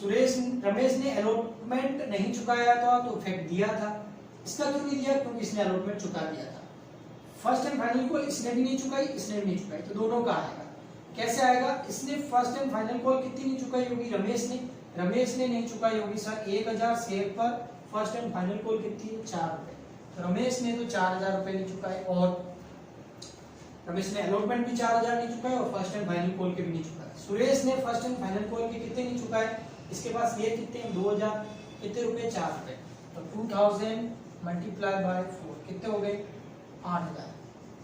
रमेश ने अलॉटमेंट नहीं चुकाया था तो इफेक्ट दिया था, इसका क्यों नहीं दिया? क्योंकि इसने अलॉटमेंट चुका दिया था। फर्स्ट एंड फाइनल कॉल इसने भी नहीं चुकाई, इसने भी नहीं चुकाई, तो दोनों का आएगा। कैसे आएगा? इसने फर्स्ट एंड फाइनल कॉल कितनी नहीं चुकाई होगी? रमेश ने नहीं चुकाई होगी सर 1000 शेयर पर फर्स्ट एंड फाइनल कॉल कितनी है 4 रुपए, तो रमेश ने तो 4000 रुपए नहीं चुकाए, और रमेश ने अलॉटमेंट भी 4000 नहीं चुकाए और फर्स्ट एंड फाइनल कॉल के भी नहीं चुकाए। सुरेश ने फर्स्ट एंड फाइनल कॉल के कितने नहीं चुकाए? इसके पास ये कितने 2000 कितने रुपए 4 रुपए, तो 2000 मल्टीप्लाई बाय 4 कितने हो गए 8000।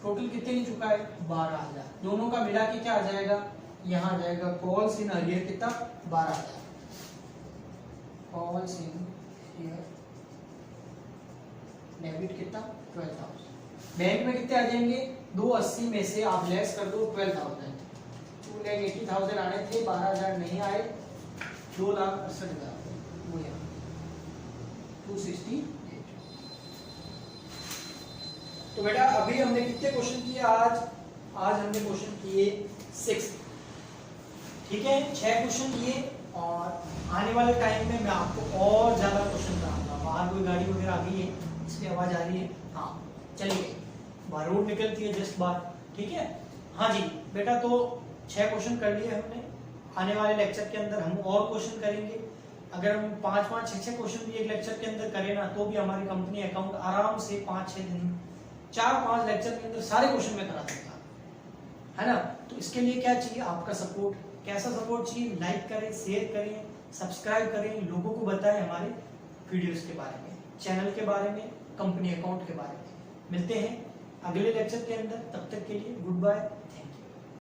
टोटल कितने नहीं चुकाए 12000। दोनों का मिला के क्या आ जाएगा? यहाँ आ जाएगा कॉल्स इन अरियर कितना 12000, कॉल्स इन अरियर डेबिट कितना 12,000। बैंक में कितने आ जाएंगे? 280 में से आप लेस कर दो 12,000, 2,80,000 आने थे, 12,000 नहीं आए, 2,68,000 वो यहाँ 268। तो बेटा अभी हमने कितने क्वेश्चन किए आज हमने क्वेश्चन किए 6, ठीक है 6 क्वेश्चन किए, और आने वाले टाइम में मैं आपको और ज्यादा क्वेश्चन कराऊंगा। बाहर कोई गाड़ी वगैरह आ गई है, इसकी आवाज आ रही है, हाँ चलिए बाहर रोड निकलती है जस्ट बाहर, ठीक है। हाँ जी बेटा, तो 6 क्वेश्चन कर लिए हमने। आने वाले लेक्चर के अंदर हम और क्वेश्चन करेंगे। अगर हम 5-5, 6-6 क्वेश्चन भी एक लेक्चर के अंदर करें ना, तो भी हमारी कंपनी अकाउंट आराम से 5-6 दिन 4-5 लेक्चर के अंदर सारे क्वेश्चन में करा सकता है ना। तो इसके लिए क्या चाहिए? आपका सपोर्ट। कैसा सपोर्ट चाहिए? लाइक करें, शेयर करें, सब्सक्राइब करें, लोगों को बताएं हमारे वीडियोस के बारे में, चैनल के बारे में, कंपनी अकाउंट के बारे में। मिलते हैं अगले लेक्चर के अंदर, तब तक के लिए गुड बाय।